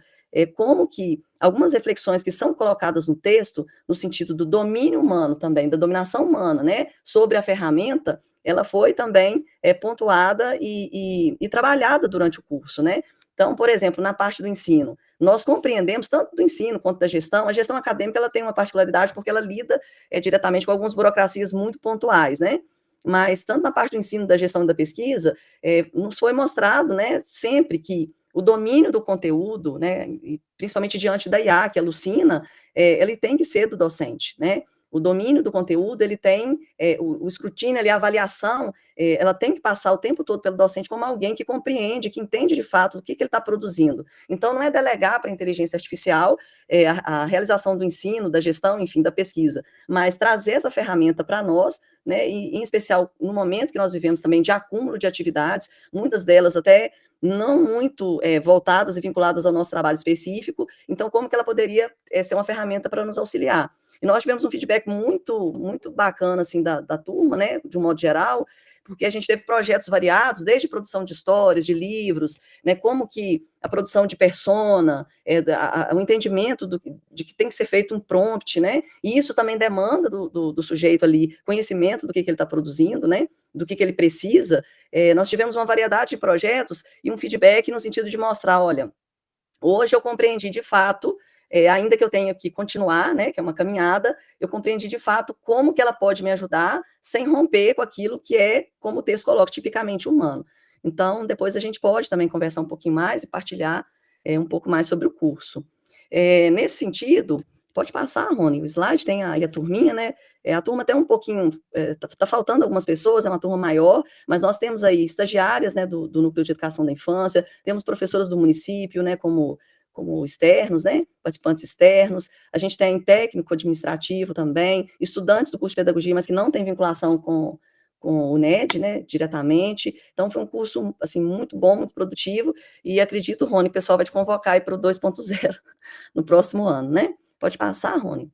Speaker 3: como que algumas reflexões que são colocadas no texto, no sentido do domínio humano também, da dominação humana, né, sobre a ferramenta, ela foi também pontuada e trabalhada durante o curso, né. Então, por exemplo, na parte do ensino, nós compreendemos, tanto do ensino quanto da gestão, a gestão acadêmica ela tem uma particularidade porque ela lida diretamente com algumas burocracias muito pontuais, né? Mas tanto na parte do ensino, da gestão e da pesquisa, nos foi mostrado, né, sempre que o domínio do conteúdo, né, e principalmente diante da IA, que alucina, ele tem que ser do docente, né? O domínio do conteúdo, ele tem o escrutínio ali, a avaliação, ela tem que passar o tempo todo pelo docente como alguém que compreende, que entende de fato o que ele está produzindo. Então, não é delegar para a inteligência artificial a realização do ensino, da gestão, enfim, da pesquisa, mas trazer essa ferramenta para nós, né, e em especial no momento que nós vivemos também de acúmulo de atividades, muitas delas até não muito voltadas e vinculadas ao nosso trabalho específico, então como que ela poderia ser uma ferramenta para nos auxiliar? E nós tivemos um feedback muito, muito bacana, assim, da turma, né, de um modo geral, porque a gente teve projetos variados, desde produção de histórias, de livros, né, como que a produção de persona, o entendimento de que tem que ser feito um prompt, né, e isso também demanda do sujeito ali conhecimento do que ele está produzindo, né, do que ele precisa. Nós tivemos uma variedade de projetos e um feedback no sentido de mostrar, olha, hoje eu compreendi de fato, ainda que eu tenha que continuar, né, que é uma caminhada, eu compreendi de fato como que ela pode me ajudar sem romper com aquilo que é, como o texto coloca, tipicamente humano. Então, depois a gente pode também conversar um pouquinho mais e partilhar um pouco mais sobre o curso. Nesse sentido, pode passar, Rony, o slide tem aí a turminha, né, a turma até um pouquinho, tá faltando algumas pessoas, é uma turma maior, mas nós temos aí estagiárias, né, do Núcleo de Educação da Infância, temos professoras do município, né, como externos, né, participantes externos, a gente tem técnico administrativo também, estudantes do curso de pedagogia, mas que não tem vinculação com o NED, né, diretamente, então foi um curso, assim, muito bom, muito produtivo, e acredito, Rony, o pessoal vai te convocar aí para o 2.0 no próximo ano, né? Pode passar, Rony?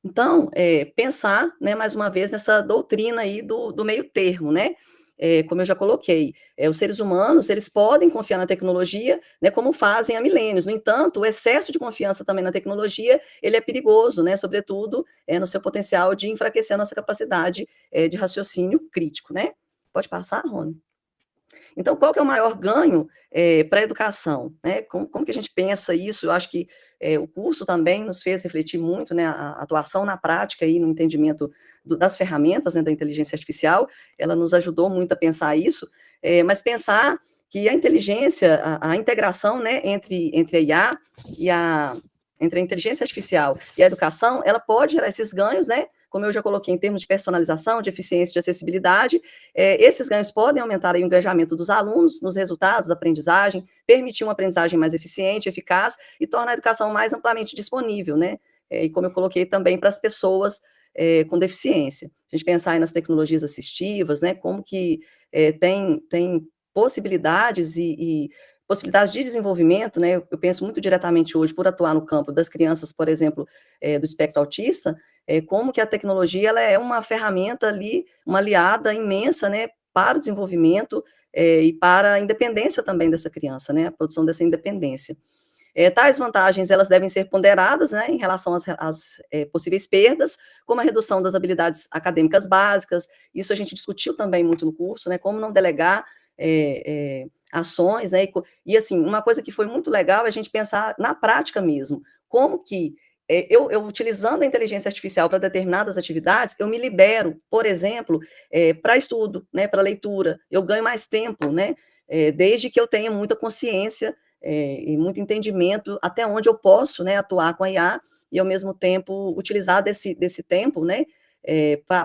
Speaker 3: Então, pensar, né, mais uma vez, nessa doutrina aí do meio termo, né? Como eu já coloquei, os seres humanos, eles podem confiar na tecnologia, né, como fazem há milênios. No entanto, o excesso de confiança também na tecnologia, ele é perigoso, né, sobretudo no seu potencial de enfraquecer a nossa capacidade de raciocínio crítico, né? Pode passar, Rony? Então, qual que é o maior ganho para a educação? Né? Como que a gente pensa isso? Eu acho que o curso também nos fez refletir muito, né, a atuação na prática e no entendimento das ferramentas, né, da inteligência artificial, ela nos ajudou muito a pensar isso, mas pensar que a inteligência, a integração, né, entre a IA e entre a inteligência artificial e a educação, ela pode gerar esses ganhos, né, como eu já coloquei, em termos de personalização, de eficiência, de acessibilidade, esses ganhos podem aumentar aí o engajamento dos alunos nos resultados da aprendizagem, permitir uma aprendizagem mais eficiente, eficaz e tornar a educação mais amplamente disponível, né? E como eu coloquei também para as pessoas com deficiência. Se a gente pensar aí nas tecnologias assistivas, né? Como que tem possibilidades e possibilidades de desenvolvimento, né? Eu penso muito diretamente hoje, por atuar no campo das crianças, por exemplo, do espectro autista, como que a tecnologia ela é uma ferramenta ali, uma aliada imensa, né, para o desenvolvimento e para a independência também dessa criança, né, a produção dessa independência. Tais vantagens, elas devem ser ponderadas, né, em relação às possíveis perdas, como a redução das habilidades acadêmicas básicas, isso a gente discutiu também muito no curso, né, como não delegar ações, né, e assim, uma coisa que foi muito legal é a gente pensar na prática mesmo, como que eu utilizando a inteligência artificial para determinadas atividades, eu me libero, por exemplo, para estudo, né, para leitura, eu ganho mais tempo, né, desde que eu tenha muita consciência e muito entendimento até onde eu posso, né, atuar com a IA e, ao mesmo tempo, utilizar desse tempo, né,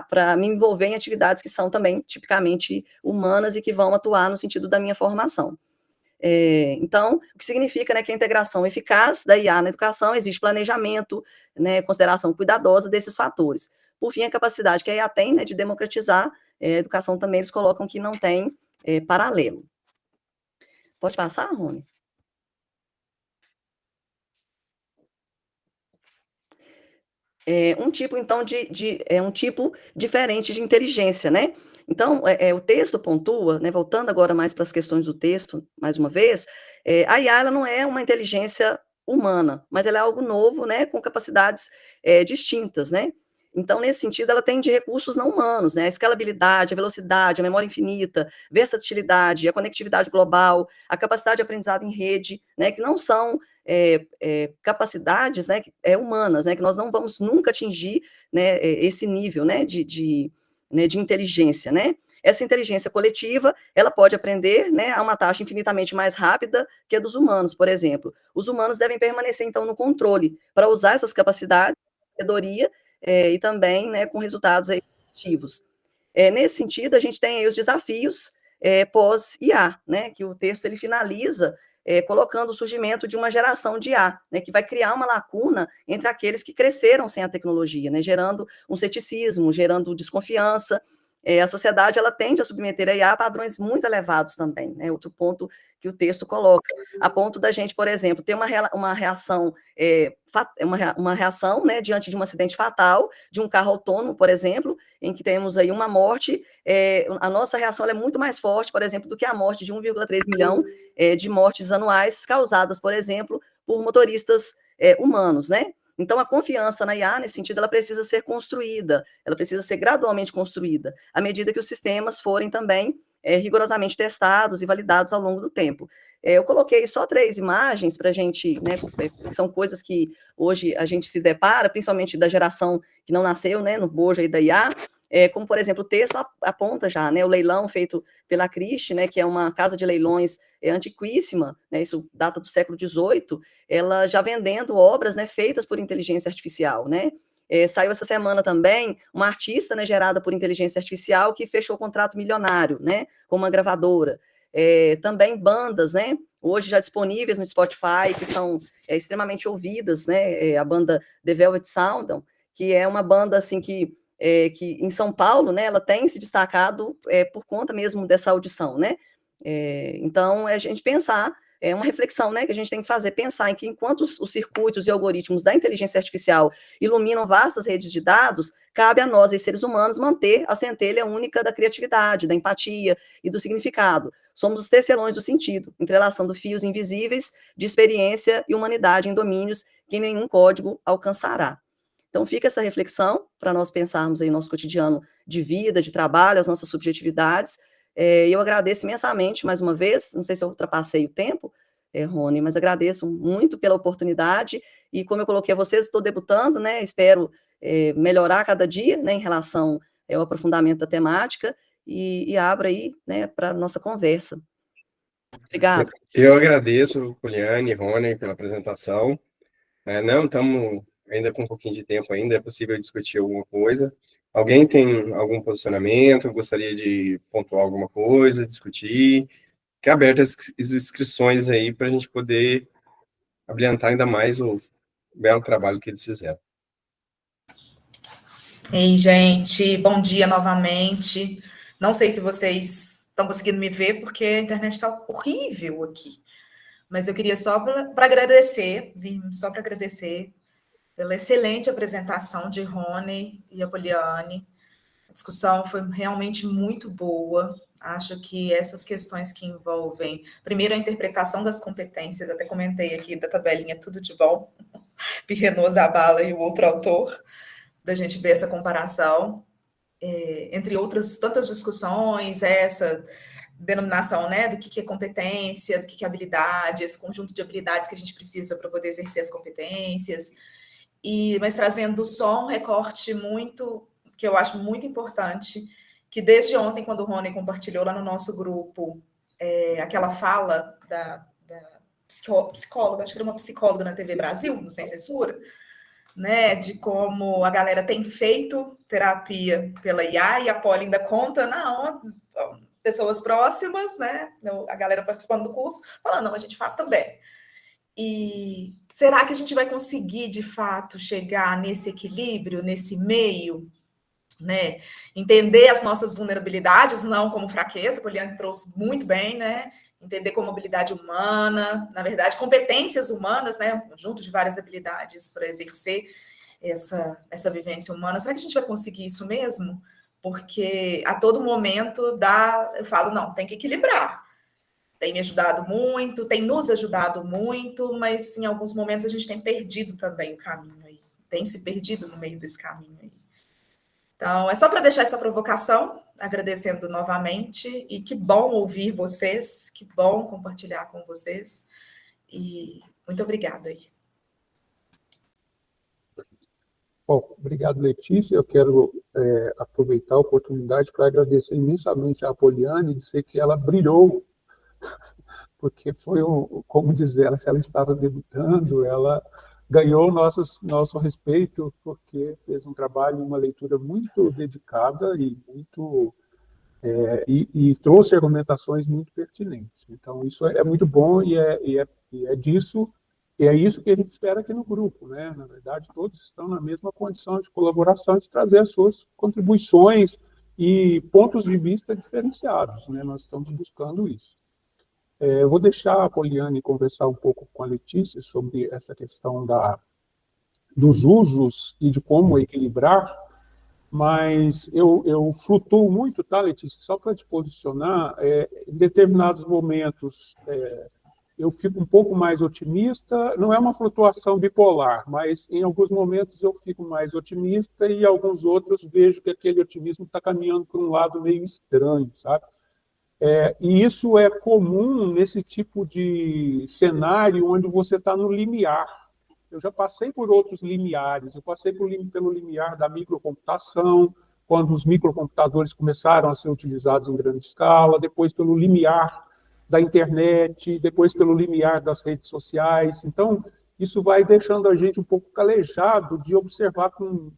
Speaker 3: para me envolver em atividades que são também tipicamente humanas e que vão atuar no sentido da minha formação. Então, o que significa, né, que a integração eficaz da IA na educação exige planejamento, né, consideração cuidadosa desses fatores. Por fim, a capacidade que a IA tem, né, de democratizar a educação também, eles colocam que não tem paralelo. Pode passar, Rony? Um tipo, então, um tipo diferente de inteligência, né? Então, o texto pontua, né, voltando agora mais para as questões do texto, mais uma vez, a IA ela não é uma inteligência humana, mas ela é algo novo, né, com capacidades distintas, né? Então, nesse sentido, ela tem de recursos não humanos, né? A escalabilidade, a velocidade, a memória infinita, versatilidade, a conectividade global, a capacidade de aprendizado em rede, né, que não são capacidades, né, humanas, né, que nós não vamos nunca atingir, né, esse nível, né, de inteligência, né. Essa inteligência coletiva, ela pode aprender, né, a uma taxa infinitamente mais rápida que a dos humanos, por exemplo. Os humanos devem permanecer, então, no controle, para usar essas capacidades, sabedoria, e também, né, com resultados aí positivos. Nesse sentido, a gente tem aí os desafios pós-IA, né, que o texto ele finaliza colocando o surgimento de uma geração de IA, né, que vai criar uma lacuna entre aqueles que cresceram sem a tecnologia, né, gerando um ceticismo, gerando desconfiança. A sociedade ela tende a submeter a IA a padrões muito elevados também, né, outro ponto que o texto coloca, a ponto da gente, por exemplo, ter uma reação, uma reação, né, diante de um acidente fatal, de um carro autônomo, por exemplo, em que temos aí uma morte, a nossa reação é muito mais forte, por exemplo, do que a morte de 1,3 milhão de mortes anuais causadas, por exemplo, por motoristas humanos, né? Então, a confiança na IA, nesse sentido, ela precisa ser construída, ela precisa ser gradualmente construída, à medida que os sistemas forem também rigorosamente testados e validados ao longo do tempo. Eu coloquei só 3 imagens para a gente, né, são coisas que hoje a gente se depara, principalmente da geração que não nasceu, né, no bojo aí da IA, como, por exemplo, o texto aponta já, né, o leilão feito pela Christie, né, que é uma casa de leilões antiquíssima, né, isso data do século XVIII, ela já vendendo obras, né, feitas por inteligência artificial, né. Saiu essa semana também uma artista, né, gerada por inteligência artificial que fechou contrato milionário, né, com uma gravadora. Também bandas, né, hoje já disponíveis no Spotify, que são extremamente ouvidas, né, a banda The Velvet Sound, que é uma banda, assim, que em São Paulo, né, ela tem se destacado por conta mesmo dessa audição, né? Então, é a gente pensar é uma reflexão, né, que a gente tem que fazer, pensar em que enquanto os circuitos e algoritmos da inteligência artificial iluminam vastas redes de dados, cabe a nós, seres humanos, manter a centelha única da criatividade, da empatia e do significado. Somos os tecelões do sentido, entrelaçando fios invisíveis de experiência e humanidade em domínios que nenhum código alcançará. Então, fica essa reflexão para nós pensarmos aí nosso cotidiano de vida, de trabalho, as nossas subjetividades. Eu agradeço imensamente, mais uma vez, não sei se eu ultrapassei o tempo, Rony, mas agradeço muito pela oportunidade, e como eu coloquei a vocês, estou debutando, né, espero melhorar cada dia, né, em relação ao aprofundamento da temática, e abro aí, né, para a nossa conversa. Obrigada.
Speaker 1: Eu agradeço, Poliane e Rony, pela apresentação. Não, estamos ainda com um pouquinho de tempo ainda, é possível discutir alguma coisa. Alguém tem algum posicionamento, gostaria de pontuar alguma coisa, discutir? Fica aberto as inscrições aí para a gente poder abrilhantar ainda mais o belo trabalho que eles fizeram.
Speaker 4: Ei, gente, bom dia novamente. Não sei se vocês estão conseguindo me ver, porque a internet está horrível aqui. Mas eu queria só para agradecer, vim só para agradecer pela excelente apresentação de Rony e a Poliane. A discussão foi realmente muito boa. Acho que essas questões que envolvem, primeiro, a interpretação das competências, até comentei aqui da tabelinha Tudo de Bom, Pirrenot, Zabala e o outro autor, da gente ver essa comparação, entre outras tantas discussões, essa denominação, né, do que é competência, do que é habilidade, esse conjunto de habilidades que a gente precisa para poder exercer as competências, mas trazendo só um recorte muito, que eu acho muito importante, que desde ontem, quando o Rony compartilhou lá no nosso grupo, aquela fala da psicóloga, acho que era uma psicóloga na TV Brasil, no Sem Censura, né, de como a galera tem feito terapia pela IA, e a Poli ainda conta, não, pessoas próximas, né, a galera participando do curso, falando, não, a gente faz também. E será que a gente vai conseguir, de fato, chegar nesse equilíbrio, nesse meio, né? Entender as nossas vulnerabilidades, não como fraqueza, a Poliane trouxe muito bem, né? Entender como habilidade humana, na verdade, competências humanas, né? Um conjunto de várias habilidades para exercer essa vivência humana. Será que a gente vai conseguir isso mesmo? Porque a todo momento eu falo, não, tem que equilibrar. Tem me ajudado muito, tem nos ajudado muito, mas em alguns momentos a gente tem perdido também o caminho aí. Tem se perdido no meio desse caminho aí. Então, é só para deixar essa provocação, agradecendo novamente, e que bom ouvir vocês, que bom compartilhar com vocês, e muito obrigada aí.
Speaker 2: Bom, obrigado, Letícia. Eu quero aproveitar a oportunidade para agradecer imensamente a Poliane, dizer que ela brilhou, porque foi, como diz ela, se ela estava debutando, ela ganhou nosso respeito, porque fez um trabalho, uma leitura muito dedicada e muito e trouxe argumentações muito pertinentes. Então, isso é muito bom, e é disso, e é isso que a gente espera aqui no grupo, né? Na verdade, todos estão na mesma condição de colaboração, de trazer as suas contribuições e pontos de vista diferenciados, né? Nós estamos buscando isso. Eu vou deixar a Poliane conversar um pouco com a Letícia sobre essa questão dos usos e de como equilibrar, mas eu flutuo muito, tá, Letícia? Só para te posicionar, em determinados momentos eu fico um pouco mais otimista, não é uma flutuação bipolar, mas em alguns momentos eu fico mais otimista e em alguns outros vejo que aquele otimismo está caminhando para um lado meio estranho, sabe? E isso é comum nesse tipo de cenário onde você está no limiar. Eu já passei por outros limiares, eu passei pelo limiar da microcomputação, quando os microcomputadores começaram a ser utilizados em grande escala, depois pelo limiar da internet, depois pelo limiar das redes sociais. Então, isso vai deixando a gente um pouco calejado de observar com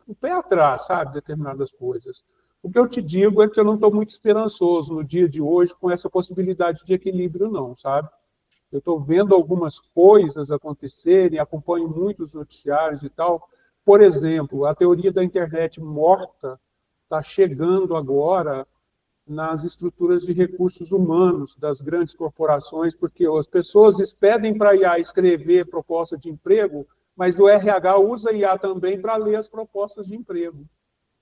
Speaker 2: o pé atrás, sabe, determinadas coisas. O que eu te digo é que eu não estou muito esperançoso no dia de hoje com essa possibilidade de equilíbrio, não, sabe? Eu estou vendo algumas coisas acontecerem, acompanho muitos noticiários e tal. Por exemplo, a teoria da internet morta está chegando agora nas estruturas de recursos humanos das grandes corporações, porque as pessoas pedem para a IA escrever proposta de emprego, mas o RH usa a IA também para ler as propostas de emprego.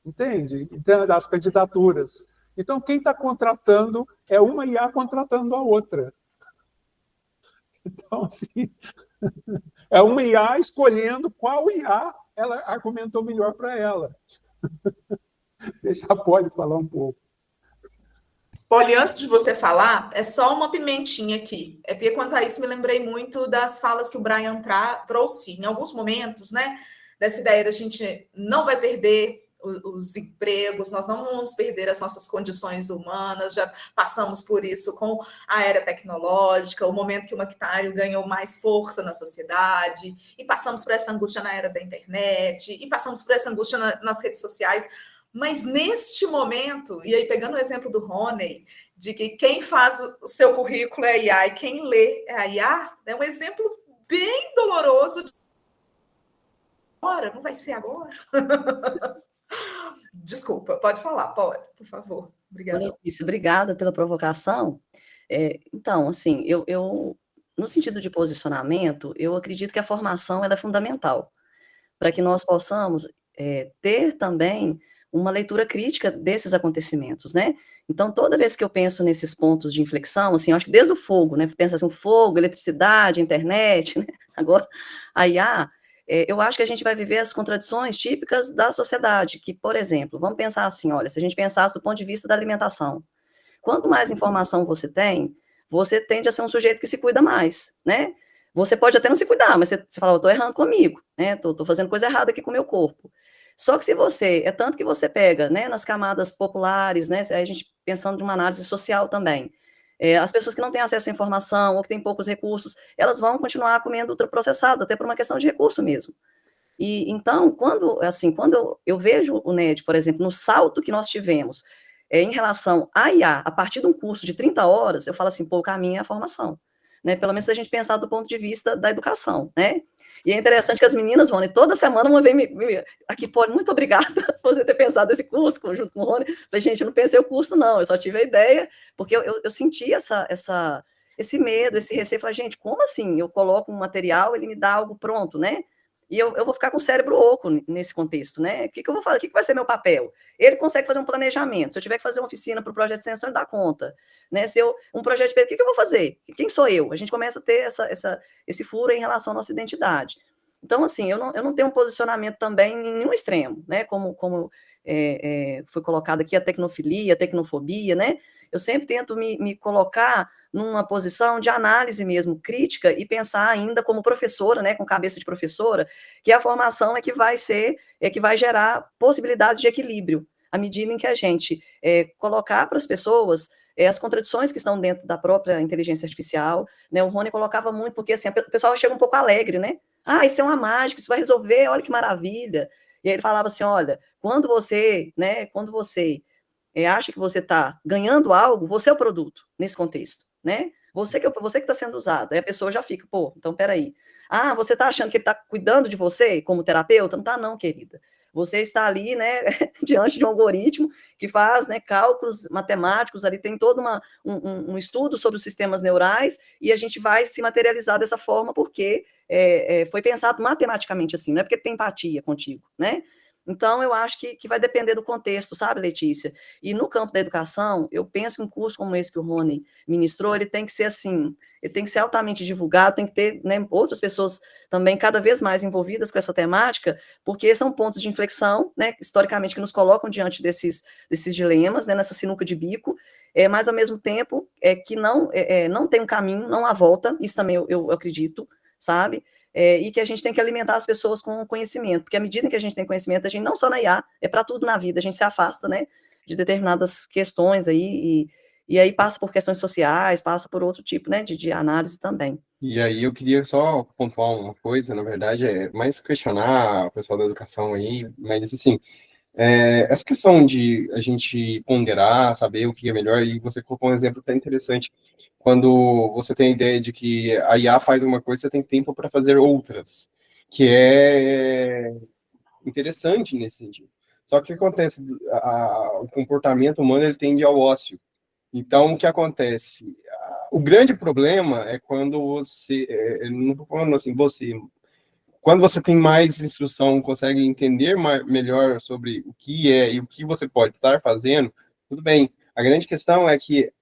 Speaker 2: Entende? Então, das candidaturas. Então, quem está contratando é uma IA contratando a outra. Então, assim, é uma IA escolhendo qual IA ela argumentou melhor para ela. Deixa a Polly falar um pouco.
Speaker 4: Polly, antes de você falar, é só uma pimentinha aqui. É porque, quanto a isso, me lembrei muito das falas que o Brian trouxe em alguns momentos, né? Dessa ideia da gente não vai perder os empregos, nós não vamos perder as nossas condições humanas, já passamos por isso com a era tecnológica, o momento que o maquinário ganhou mais força na sociedade, e passamos por essa angústia na era da internet, e passamos por essa angústia nas redes sociais. Mas neste momento, e aí pegando o exemplo do Rony, de que quem faz o seu currículo é a IA e quem lê é a IA, é um exemplo bem doloroso. Agora, não vai ser agora? Desculpa, pode falar, pode, por favor. Obrigada.
Speaker 3: Letícia, obrigada pela provocação. Então, assim, no sentido de posicionamento, eu acredito que a formação ela é fundamental para que nós possamos ter também uma leitura crítica desses acontecimentos, né? Então, toda vez que eu penso nesses pontos de inflexão, assim, eu acho que desde o fogo, né? Pensa assim, fogo, eletricidade, internet, né? Agora, a IA, eu acho que a gente vai viver as contradições típicas da sociedade, que, por exemplo, vamos pensar assim, olha, se a gente pensasse do ponto de vista da alimentação, quanto mais informação você tende a ser um sujeito que se cuida mais, né? Você pode até não se cuidar, mas você fala, eu estou errando comigo, né? Estou fazendo coisa errada aqui com o meu corpo. Só que se é tanto que você pega, né, nas camadas populares, né, a gente pensando de uma análise social também, as pessoas que não têm acesso à informação ou que têm poucos recursos, elas vão continuar comendo ultraprocessados, até por uma questão de recurso mesmo. E então, quando eu vejo o NED, por exemplo, no salto que nós tivemos em relação à IA, a partir de um curso de 30 horas, eu falo assim, pô, o caminho é a formação, né? Pelo menos se a gente pensar do ponto de vista da educação, né? E é interessante que as meninas, Rony, toda semana uma vez aqui, Polly, muito obrigada por você ter pensado esse curso junto com o Rony. Falei, gente, eu não pensei o curso, não, eu só tive a ideia, porque eu senti esse medo, esse receio. Falei, gente, como assim? Eu coloco um material, ele me dá algo pronto, né? E eu vou ficar com o cérebro oco nesse contexto, né? O que eu vou fazer? O que vai ser meu papel? Ele consegue fazer um planejamento. Se eu tiver que fazer uma oficina para o projeto de extensão, ele dá conta. Né? Um projeto de pesquisa, o que eu vou fazer? Quem sou eu? A gente começa a ter esse furo em relação à nossa identidade. Então, assim, eu não tenho um posicionamento também em nenhum extremo, né? Como foi colocado aqui a tecnofilia, a tecnofobia, né? Eu sempre tento me colocar numa posição de análise mesmo, crítica, e pensar ainda como professora, né, com cabeça de professora, que a formação é que vai gerar possibilidades de equilíbrio, à medida em que a gente colocar para as pessoas as contradições que estão dentro da própria inteligência artificial, né, o Rony colocava muito, porque assim, o pessoal chega um pouco alegre, né, isso é uma mágica, isso vai resolver, olha que maravilha, e aí ele falava assim, olha, quando você acha que você está ganhando algo, você é o produto nesse contexto, né? Você que está sendo usado. Aí a pessoa já fica, pô, então peraí. Você está achando que ele está cuidando de você como terapeuta? Não está não, querida. Você está ali, né, diante de um algoritmo que faz, né, cálculos matemáticos, ali tem todo um estudo sobre os sistemas neurais, e a gente vai se materializar dessa forma porque foi pensado matematicamente assim, não é porque tem empatia contigo, né? Então, eu acho que vai depender do contexto, sabe, Letícia? E no campo da educação, eu penso que um curso como esse que o Rony ministrou, ele tem que ser assim, ele tem que ser altamente divulgado, tem que ter, né, outras pessoas também cada vez mais envolvidas com essa temática, porque são pontos de inflexão, né, historicamente, que nos colocam diante desses dilemas, né, nessa sinuca de bico, mas ao mesmo tempo que não tem um caminho, não há volta, isso também eu acredito, sabe? E que a gente tem que alimentar as pessoas com conhecimento, porque à medida que a gente tem conhecimento, a gente não só na IA, é para tudo na vida, a gente se afasta, né, de determinadas questões aí, e aí passa por questões sociais, passa por outro tipo, né, de análise também.
Speaker 1: E aí eu queria só pontuar uma coisa, na verdade, é mais questionar o pessoal da educação aí, mas assim, essa questão de a gente ponderar, saber o que é melhor, e você colocou um exemplo até interessante, quando você tem a ideia de que a IA faz uma coisa, você tem tempo para fazer outras, que é interessante nesse sentido. Só que o que acontece? O comportamento humano ele tende ao ócio. Então, o que acontece? O grande problema é quando você, não estou falando assim, quando você tem mais instrução, consegue entender melhor sobre o que é e o que você pode estar fazendo, tudo bem. A grande questão é que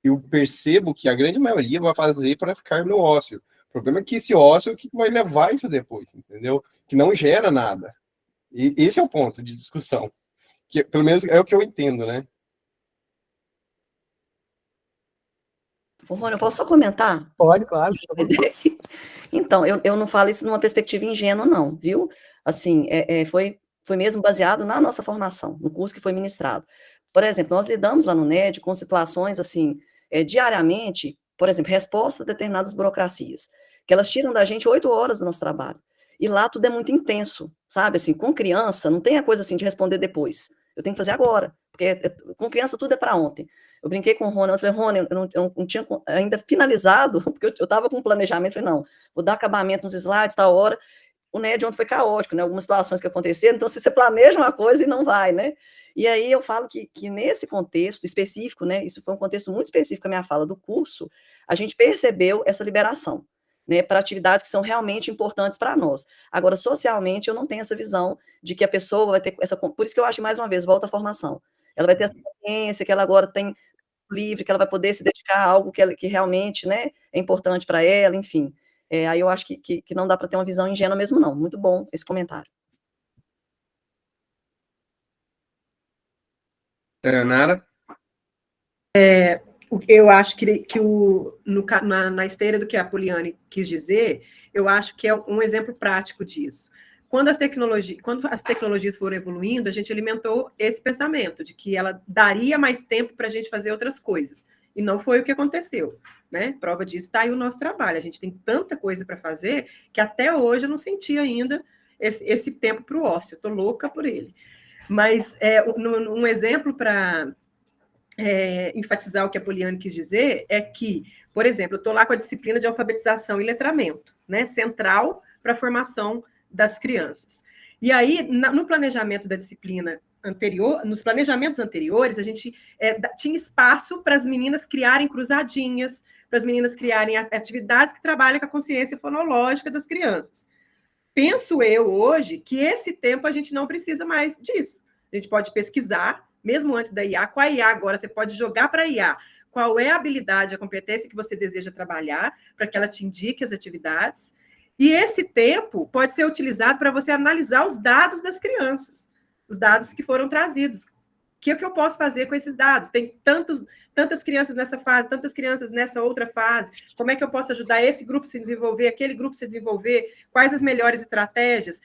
Speaker 1: eu percebo que a grande maioria vai fazer para ficar no ócio. O problema é que esse ócio é o que vai levar isso depois, entendeu? Que não gera nada. E esse é o ponto de discussão. Que, pelo menos, é o que eu entendo, né?
Speaker 3: Rony, eu posso só comentar?
Speaker 2: Pode, claro.
Speaker 3: Então, eu não falo isso numa perspectiva ingênua, não, viu? Assim, foi mesmo baseado na nossa formação, no curso que foi ministrado. Por exemplo, nós lidamos lá no NED com situações, assim, diariamente, por exemplo, resposta a determinadas burocracias, que elas tiram da gente 8 horas do nosso trabalho. E lá tudo é muito intenso, sabe? Assim, com criança, não tem a coisa assim de responder depois. Eu tenho que fazer agora, porque com criança tudo é para ontem. Eu brinquei com o Rony, eu falei, Rony, eu não tinha ainda finalizado, porque eu estava com um planejamento, falei, não, vou dar acabamento nos slides, tal hora. O NED ontem foi caótico, né? Algumas situações que aconteceram, então se você planeja uma coisa e não vai, né? E aí eu falo que nesse contexto específico, né? Isso foi um contexto muito específico, a minha fala do curso, a gente percebeu essa liberação, né? Para atividades que são realmente importantes para nós. Agora, socialmente, eu não tenho essa visão de que a pessoa vai ter essa. Por isso que eu acho, mais uma vez, volta à formação. Ela vai ter essa consciência que ela agora tem livre, que ela vai poder se dedicar a algo que realmente, né, é importante para ela, enfim. Aí eu acho que não dá para ter uma visão ingênua mesmo, não. Muito bom esse comentário.
Speaker 1: Nara?
Speaker 5: Eu acho que na esteira do que a Poliane quis dizer, eu acho que é um exemplo prático disso. Quando as tecnologias foram evoluindo, a gente alimentou esse pensamento de que ela daria mais tempo para a gente fazer outras coisas. E não foi o que aconteceu, né? Prova disso está aí o nosso trabalho. A gente tem tanta coisa para fazer que até hoje eu não senti ainda esse tempo para o ócio. Estou louca por ele. Mas um exemplo para enfatizar o que a Poliane quis dizer é que, por exemplo, eu estou lá com a disciplina de alfabetização e letramento, né? Central para a formação das crianças. E aí, no planejamento da disciplina anterior, nos planejamentos anteriores, a gente tinha espaço para as meninas criarem cruzadinhas, para as meninas criarem atividades que trabalham com a consciência fonológica das crianças. Penso eu hoje que esse tempo a gente não precisa mais disso. A gente pode pesquisar, mesmo antes da IA, com a IA agora você pode jogar para a IA qual é a habilidade, a competência que você deseja trabalhar, para que ela te indique as atividades. E esse tempo pode ser utilizado para você analisar os dados das crianças, os dados que foram trazidos. O que eu posso fazer com esses dados? Tem tantas crianças nessa fase, tantas crianças nessa outra fase. Como é que eu posso ajudar esse grupo a se desenvolver, aquele grupo a se desenvolver? Quais as melhores estratégias?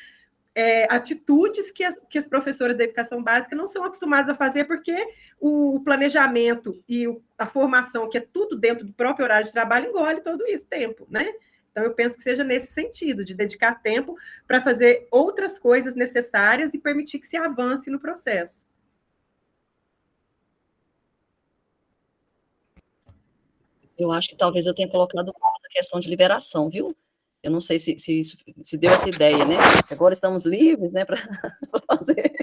Speaker 5: Atitudes que as professoras da educação básica não são acostumadas a fazer, porque o planejamento e a formação, que é tudo dentro do próprio horário de trabalho, engole todo esse tempo, né? Então, eu penso que seja nesse sentido, de dedicar tempo para fazer outras coisas necessárias e permitir que se avance no processo.
Speaker 3: Eu acho que talvez eu tenha colocado a questão de liberação, viu? Eu não sei se deu essa ideia, né? Agora estamos livres, né, para fazer.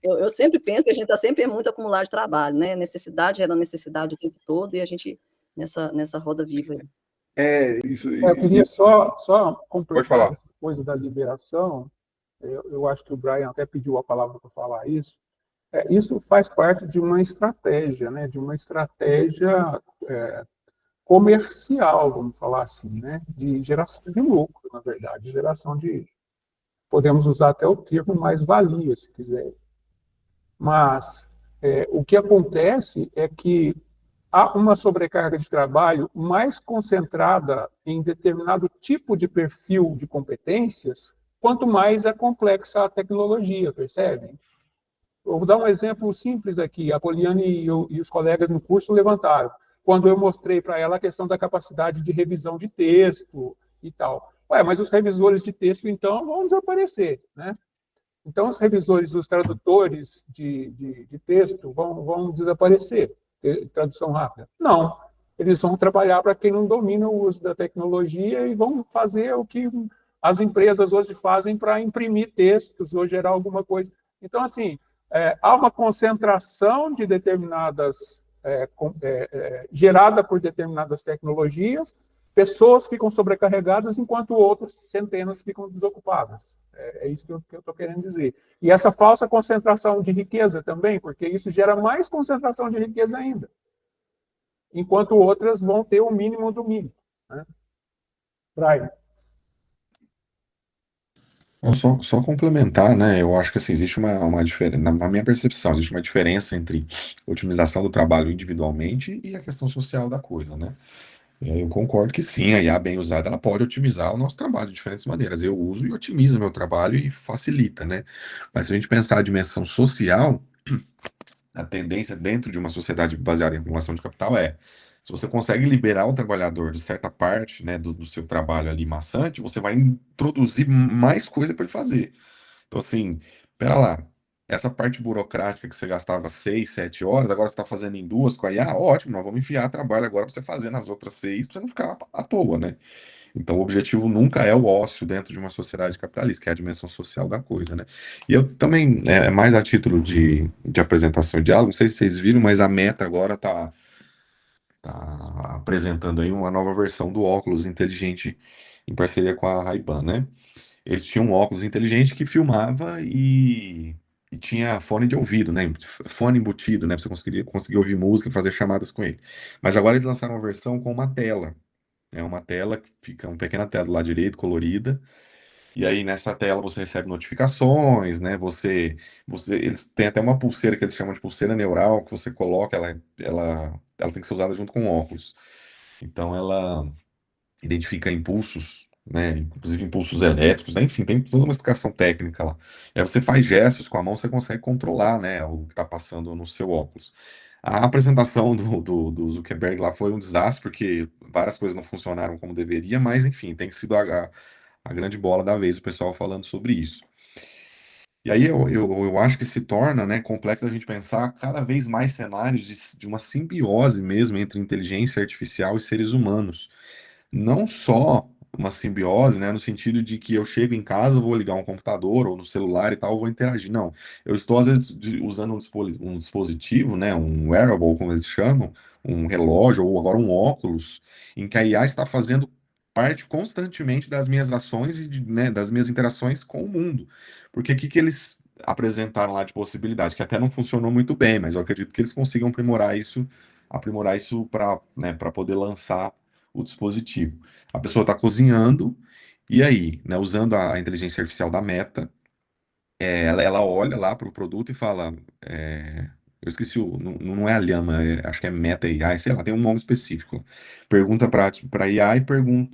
Speaker 3: Eu sempre penso que a gente está sempre muito acumulado de trabalho, né? Necessidade gera necessidade o tempo todo e a gente nessa roda viva.
Speaker 1: Isso.
Speaker 2: Eu queria só completar
Speaker 1: essa
Speaker 2: coisa da liberação. Eu acho que o Brian até pediu a palavra para falar isso. Isso faz parte de uma estratégia, né? De uma estratégia comercial, vamos falar assim, né? De geração de lucro, na verdade, geração de, podemos usar até o termo mais-valia, se quiser. Mas o que acontece é que há uma sobrecarga de trabalho mais concentrada em determinado tipo de perfil de competências, quanto mais é complexa a tecnologia, percebem? Eu vou dar um exemplo simples aqui, a Poliane e os colegas no curso levantaram, quando eu mostrei para ela a questão da capacidade de revisão de texto e tal. Mas os revisores de texto, então, vão desaparecer, né? Então, os revisores, os tradutores de texto vão desaparecer. Tradução rápida? Não. Eles vão trabalhar para quem não domina o uso da tecnologia e vão fazer o que as empresas hoje fazem para imprimir textos ou gerar alguma coisa. Então, assim, há uma concentração de determinadas, gerada por determinadas tecnologias, pessoas ficam sobrecarregadas, enquanto outras centenas ficam desocupadas. É isso que eu estou querendo dizer. E essa falsa concentração de riqueza também, porque isso gera mais concentração de riqueza ainda, enquanto outras vão ter o mínimo do mínimo. Né? Brian.
Speaker 6: Só complementar, né? Eu acho que assim, existe uma diferença, na minha percepção, existe uma diferença entre otimização do trabalho individualmente e a questão social da coisa, né? Eu concordo que sim, a IA bem usada, ela pode otimizar o nosso trabalho de diferentes maneiras. Eu uso e otimizo o meu trabalho e facilita, né? Mas se a gente pensar a dimensão social, a tendência dentro de uma sociedade baseada em acumulação de capital é, se você consegue liberar o trabalhador de certa parte, né, do seu trabalho ali maçante, você vai introduzir mais coisa para ele fazer. Então, assim, pera lá, essa parte burocrática que você gastava 6, 7 horas, agora você está fazendo em 2 com a IA, ótimo, nós vamos enfiar trabalho agora para você fazer nas outras 6, para você não ficar à toa, né? Então, o objetivo nunca é o ócio dentro de uma sociedade capitalista, que é a dimensão social da coisa, né? E eu também, mais a título de apresentação e diálogo, não sei se vocês viram, mas a Meta agora tá apresentando aí uma nova versão do óculos inteligente em parceria com a Ray-Ban, né? Eles tinham um óculos inteligente que filmava e tinha fone de ouvido, né? Fone embutido, né? Pra você conseguir ouvir música e fazer chamadas com ele. Mas agora eles lançaram uma versão com uma tela. É uma tela que fica uma pequena tela do lado direito, colorida. E aí nessa tela você recebe notificações, né? Eles têm até uma pulseira que eles chamam de pulseira neural, que você coloca, ela tem que ser usada junto com óculos. Então ela identifica impulsos, né? Inclusive impulsos elétricos, né? Enfim, tem toda uma explicação técnica lá. E aí você faz gestos com a mão, você consegue controlar, né? O que está passando no seu óculos. A apresentação do Zuckerberg lá foi um desastre, porque várias coisas não funcionaram como deveria, mas enfim, tem sido a grande bola da vez, o pessoal falando sobre isso. E aí eu acho que se torna, né, complexo a gente pensar cada vez mais cenários de uma simbiose mesmo entre inteligência artificial e seres humanos. Não só uma simbiose, né, no sentido de que eu chego em casa, vou ligar um computador ou no celular e tal, vou interagir. Não, eu estou às vezes usando um dispositivo, né, um wearable, como eles chamam, um relógio ou agora um óculos, em que a IA está fazendo parte constantemente das minhas ações e né, das minhas interações com o mundo. Porque o que que eles apresentaram lá de possibilidade, que até não funcionou muito bem, mas eu acredito que eles consigam aprimorar isso para, né, para poder lançar o dispositivo. A pessoa está cozinhando, e aí, né, usando a inteligência artificial da Meta, ela olha lá para o produto e fala, eu esqueci, não é a Llama, acho que é Meta AI, sei lá, tem um nome específico. Pergunta para IA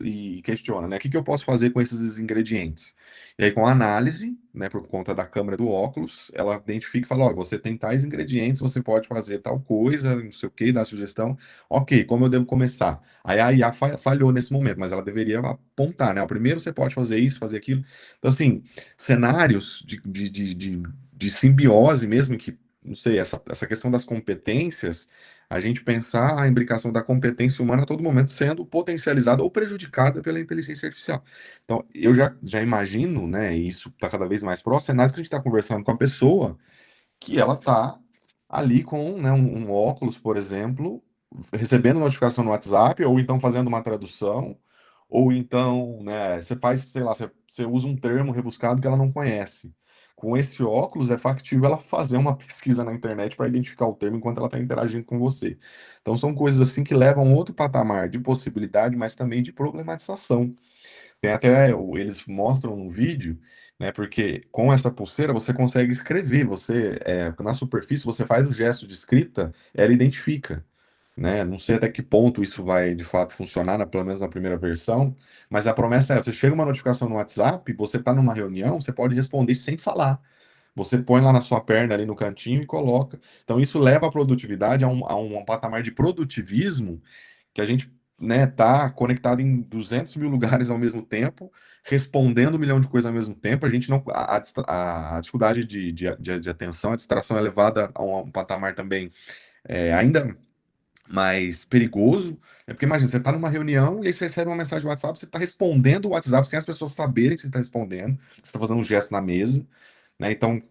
Speaker 6: e questiona, né, o que que eu posso fazer com esses ingredientes? E aí, com a análise, né, por conta da câmera do óculos, ela identifica e fala, ó, você tem tais ingredientes, você pode fazer tal coisa, não sei o que, dá sugestão. Ok, como eu devo começar? Aí a IA falhou nesse momento, mas ela deveria apontar, né? Primeiro você pode fazer isso, fazer aquilo. Então, assim, cenários de simbiose mesmo, que, não sei, essa questão das competências, a gente pensar a imbricação da competência humana a todo momento sendo potencializada ou prejudicada pela inteligência artificial. Então, eu já imagino, né, e isso está cada vez mais próximo, cenários que a gente está conversando com a pessoa, que ela está ali com, né, um óculos, por exemplo, recebendo notificação no WhatsApp, ou então fazendo uma tradução, ou então, né, você faz, sei lá, você usa um termo rebuscado que ela não conhece. Com esse óculos, é factível ela fazer uma pesquisa na internet para identificar o termo enquanto ela está interagindo com você. Então, são coisas assim que levam a outro patamar de possibilidade, mas também de problematização. Tem até, eles mostram um vídeo, né? Porque com essa pulseira você consegue escrever. Na superfície, você faz o gesto de escrita, ela identifica, né? Não sei até que ponto isso vai de fato funcionar, pelo menos na primeira versão, mas a promessa é: você chega uma notificação no WhatsApp, você está numa reunião, você pode responder sem falar. Você põe lá na sua perna, ali no cantinho e coloca. Então, isso leva a produtividade a um patamar de produtivismo que a gente, né, tá conectado em 200 mil lugares ao mesmo tempo, respondendo 1 milhão de coisas ao mesmo tempo. A gente não, a dificuldade de atenção, a distração é levada a um patamar também ainda mais perigoso. Porque imagina, você está numa reunião e aí você recebe uma mensagem do WhatsApp, você está respondendo o WhatsApp sem as pessoas saberem que você está respondendo, que você está fazendo um gesto na mesa, né? Então,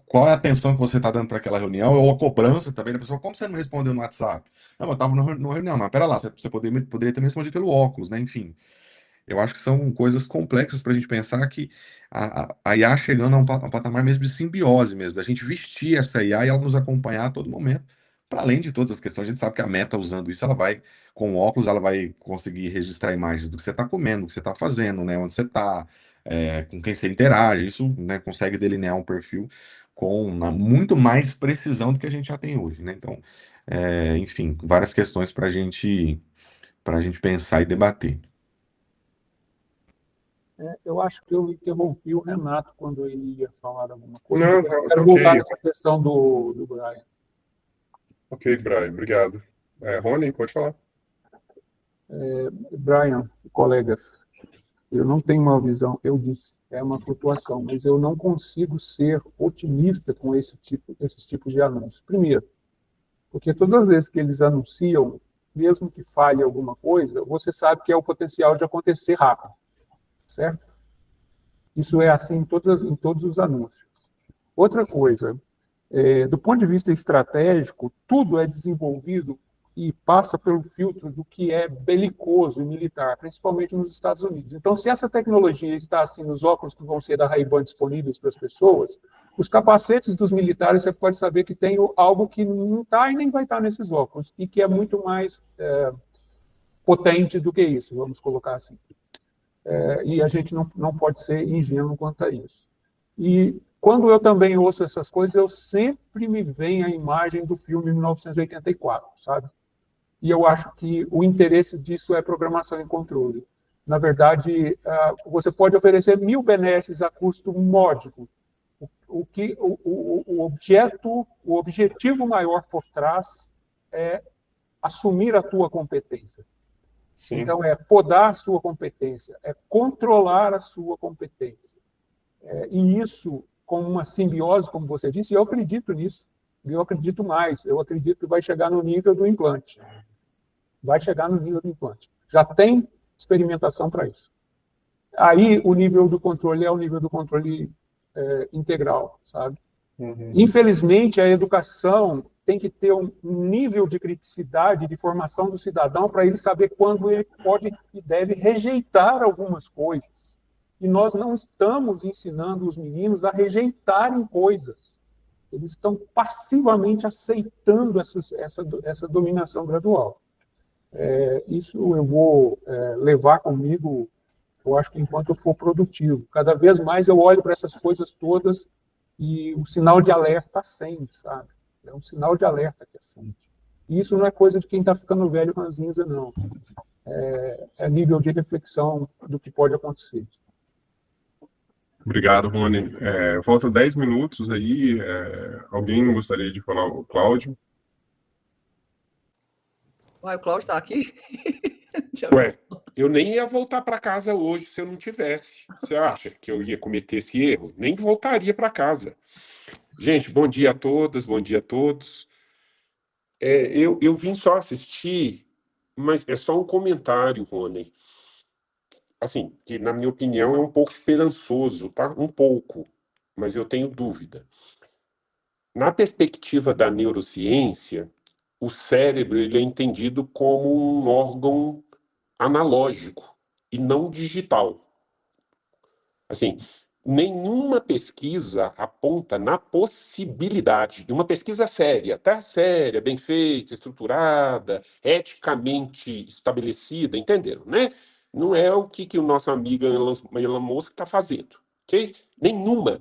Speaker 6: qual é a atenção que você está dando para aquela reunião, ou a cobrança também da pessoa, como você não respondeu no WhatsApp? Não, eu estava numa reunião, mas pera lá, você poderia ter me respondido pelo óculos, né? Enfim, eu acho que são coisas complexas para a gente pensar que a IA chegando a um patamar mesmo de simbiose mesmo, da gente vestir essa IA e ela nos acompanhar a todo momento. Para além de todas as questões, a gente sabe que a Meta usando isso, ela vai, com o óculos, ela vai conseguir registrar imagens do que você está comendo, do que você está fazendo, né? Onde você está, com quem você interage. Isso, né, consegue delinear um perfil com muito mais precisão do que a gente já tem hoje, né? Então, enfim, várias questões para a gente pensar e debater.
Speaker 2: Eu acho que eu interrompi o Renato quando ele ia falar alguma coisa.
Speaker 7: Não,
Speaker 2: Eu quero voltar
Speaker 7: ok.
Speaker 2: nessa questão do Brian.
Speaker 7: Ok, Brian, obrigado. Rony, pode falar.
Speaker 2: Brian, colegas, eu não tenho uma visão, eu disse, é uma flutuação, mas eu não consigo ser otimista com esses tipos de anúncios. Primeiro, porque todas as vezes que eles anunciam, mesmo que falhe alguma coisa, você sabe que é o potencial de acontecer rápido, certo? Isso é assim em todos os anúncios. Outra coisa, do ponto de vista estratégico, tudo é desenvolvido e passa pelo filtro do que é belicoso e militar, principalmente nos Estados Unidos. Então, se essa tecnologia está assim nos óculos que vão ser da Ray-Ban disponíveis para as pessoas, os capacetes dos militares, você pode saber que tem algo que não está e nem vai estar nesses óculos, e que é muito mais potente do que isso, vamos colocar assim. E a gente não pode ser ingênuo quanto a isso. E quando eu também ouço essas coisas, eu sempre me vem a imagem do filme 1984, sabe? E eu acho que o interesse disso é programação e controle. Na verdade, você pode oferecer 1000 benesses a custo módico. O objetivo maior por trás é assumir a tua competência.
Speaker 7: Sim.
Speaker 2: Então, é podar a sua competência, é controlar a sua competência. E isso, com uma simbiose, como você disse, eu acredito nisso. Eu acredito mais. Eu acredito que vai chegar no nível do implante. Vai chegar no nível do implante. Já tem experimentação para isso. Aí, o nível do controle é o nível do controle integral, sabe?
Speaker 7: Uhum.
Speaker 2: Infelizmente, a educação tem que ter um nível de criticidade, de formação do cidadão, para ele saber quando ele pode e deve rejeitar algumas coisas. E nós não estamos ensinando os meninos a rejeitarem coisas. Eles estão passivamente aceitando essa dominação gradual. Isso eu vou levar comigo, eu acho que enquanto eu for produtivo. Cada vez mais eu olho para essas coisas todas e o sinal de alerta acende, sabe? É um sinal de alerta que acende. E isso não é coisa de quem está ficando velho ranzinza, não. É nível de reflexão do que pode acontecer.
Speaker 7: Obrigado, Rony. Faltam 10 minutos aí. Alguém gostaria de falar? O Cláudio?
Speaker 3: Uai, o Cláudio está aqui?
Speaker 8: Ué, eu nem ia voltar para casa hoje se eu não tivesse. Você acha que eu ia cometer esse erro? Nem voltaria para casa. Gente, bom dia a todas, bom dia a todos. Eu vim só assistir, mas é só um comentário, Rony. Assim, que na minha opinião é um pouco esperançoso, tá? Um pouco, mas eu tenho dúvida. Na perspectiva da neurociência, o cérebro ele é entendido como um órgão analógico e não digital. Assim, nenhuma pesquisa aponta na possibilidade de uma pesquisa séria, tá? Séria, bem feita, estruturada, eticamente estabelecida, entenderam, né? Não é o que o nosso amigo Elon Musk está fazendo, ok? Nenhuma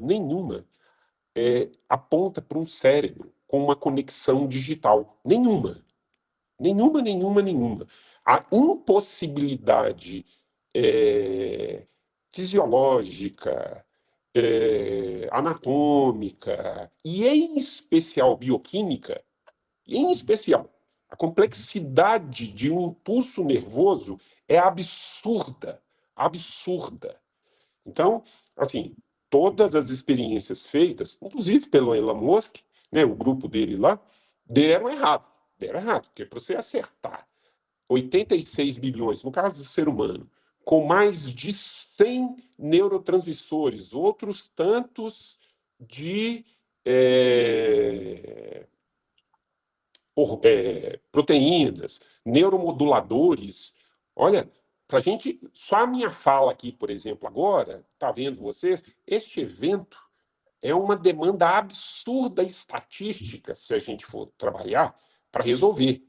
Speaker 8: aponta para um cérebro com uma conexão digital. Nenhuma. A impossibilidade fisiológica, anatômica e, em especial, bioquímica, a complexidade de um impulso nervoso é absurda. Então, assim, todas as experiências feitas, inclusive pelo Elon Musk, né, o grupo dele lá, deram errado, porque para você acertar 86 bilhões, no caso do ser humano, com mais de 100 neurotransmissores, outros tantos de proteínas, neuromoduladores. Olha, para a gente, só a minha fala aqui, por exemplo, agora, está vendo vocês, este evento é uma demanda absurda estatística, se a gente for trabalhar, para resolver.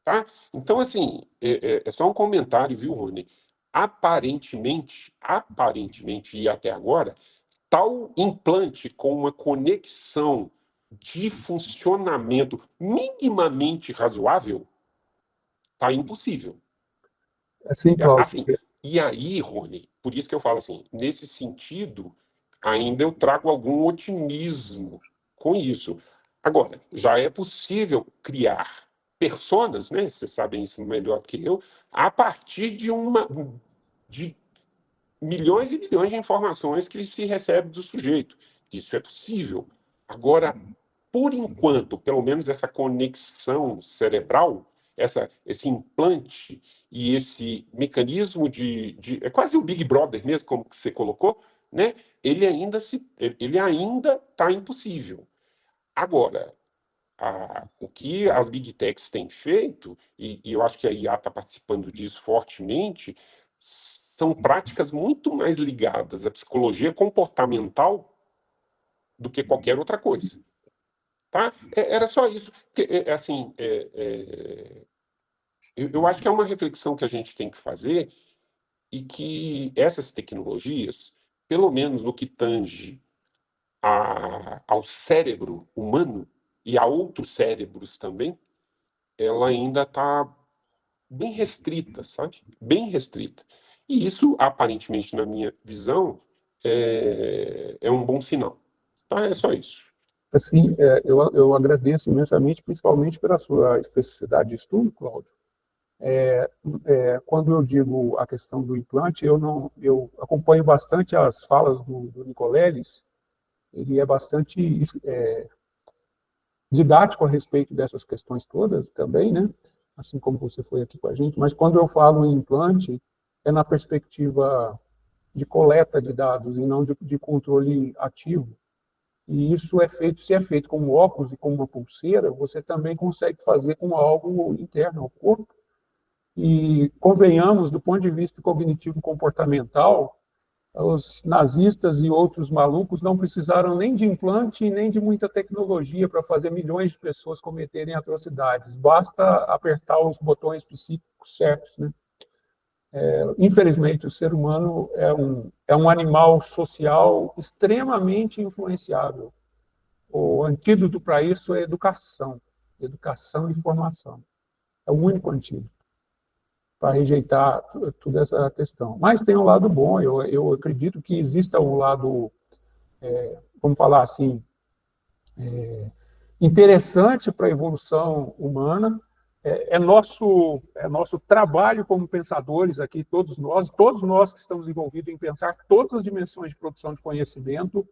Speaker 8: Tá? Então, assim, é só um comentário, viu, Rony? Aparentemente, e até agora, tal implante com uma conexão de funcionamento minimamente razoável está impossível.
Speaker 2: Assim, Cláudio,
Speaker 8: Assim, e aí, Rony, por isso que eu falo assim, nesse sentido, ainda eu trago algum otimismo com isso. Agora, já é possível criar personas, né? Vocês sabem isso melhor que eu, a partir de milhões e milhões de informações que se recebe do sujeito. Isso é possível. Agora, por enquanto, pelo menos essa conexão cerebral, esse implante e esse mecanismo é quase o Big Brother mesmo, como você colocou, né? Ele ainda está impossível. Agora, o que as Big Techs têm feito, e eu acho que a IA está participando disso fortemente, são práticas muito mais ligadas à psicologia comportamental do que qualquer outra coisa. Tá? Era só isso. Assim, eu acho que é uma reflexão que a gente tem que fazer e que essas tecnologias, pelo menos no que tange ao cérebro humano e a outros cérebros também, ela ainda está bem restrita, sabe? Bem restrita. E isso, aparentemente, na minha visão, é um bom sinal. Tá? É só isso.
Speaker 2: assim, eu agradeço imensamente, principalmente pela sua especificidade de estudo, Cláudio. Quando eu digo a questão do implante, eu acompanho bastante as falas do Nicoleles. Ele é bastante didático a respeito dessas questões todas também, né? Assim como você foi aqui com a gente. Mas quando eu falo em implante, é na perspectiva de coleta de dados e não de controle ativo. E isso se é feito com óculos e com uma pulseira, você também consegue fazer com algo interno ao corpo. E convenhamos, do ponto de vista cognitivo-comportamental, os nazistas e outros malucos não precisaram nem de implante nem de muita tecnologia para fazer milhões de pessoas cometerem atrocidades. Basta apertar os botões psíquicos certos, né? Infelizmente, o ser humano é um animal social extremamente influenciável. O antídoto para isso é educação e formação. É o único antídoto para rejeitar toda essa questão. Mas tem um lado bom, eu acredito que exista um lado, vamos falar assim, interessante para a evolução humana. É nosso trabalho como pensadores aqui, todos nós que estamos envolvidos em pensar todas as dimensões de produção de conhecimento,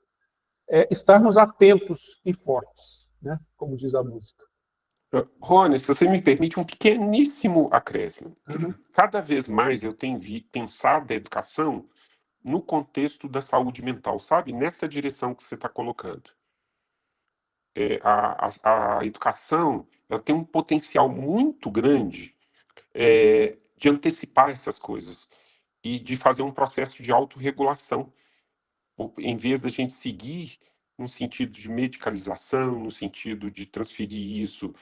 Speaker 2: estarmos atentos e fortes, né? Como diz a música.
Speaker 8: Rony, se você me permite um pequeníssimo acréscimo. Cada vez mais eu tenho pensado a educação no contexto da saúde mental, sabe? Nessa direção que você está colocando. A educação ela tem um potencial muito grande de antecipar essas coisas e de fazer um processo de autorregulação, em vez da gente seguir no sentido de medicalização, no sentido de transferir isso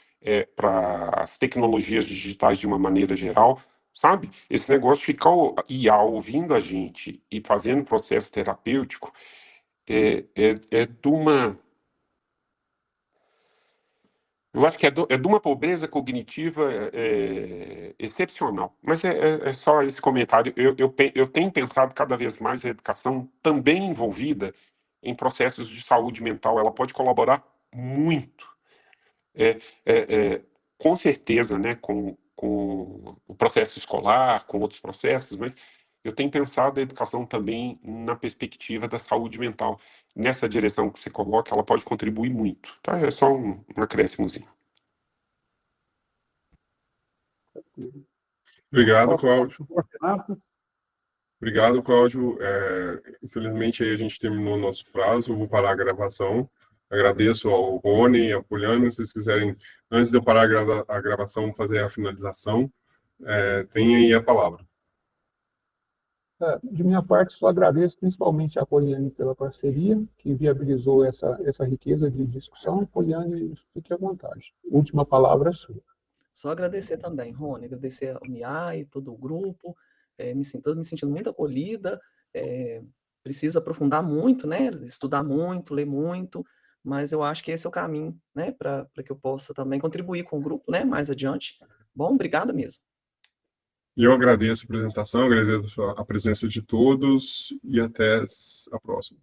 Speaker 8: para as tecnologias digitais de uma maneira geral, sabe? Esse negócio de ficar IA ouvindo a gente e fazendo processo terapêutico é de uma... Eu acho que é de uma pobreza cognitiva excepcional. Mas é só esse comentário. Eu tenho pensado cada vez mais a educação também envolvida em processos de saúde mental. Ela pode colaborar muito. Com certeza, né, com o processo escolar, com outros processos, mas eu tenho pensado a educação também na perspectiva da saúde mental. Nessa direção que você coloca, ela pode contribuir muito. Tá? É só um acréscimozinho.
Speaker 7: Obrigado, Cláudio. Obrigado, Cláudio. Infelizmente, aí a gente terminou o nosso prazo, eu vou parar a gravação. Agradeço ao Rony e à Poliana, se vocês quiserem, antes de eu parar a gravação, fazer a finalização, tem aí a palavra.
Speaker 2: De minha parte, só agradeço principalmente a Poliane pela parceria, que viabilizou essa riqueza de discussão. Poliane, fique à vontade. Última palavra é sua.
Speaker 9: Só agradecer também, Rony, agradecer ao NIAI, todo o grupo, estou me sentindo muito acolhida, preciso aprofundar muito, né, estudar muito, ler muito, mas eu acho que esse é o caminho, né, para que eu possa também contribuir com o grupo, né, mais adiante. Bom, obrigada mesmo.
Speaker 7: E eu agradeço a apresentação, agradeço a presença de todos e até a próxima.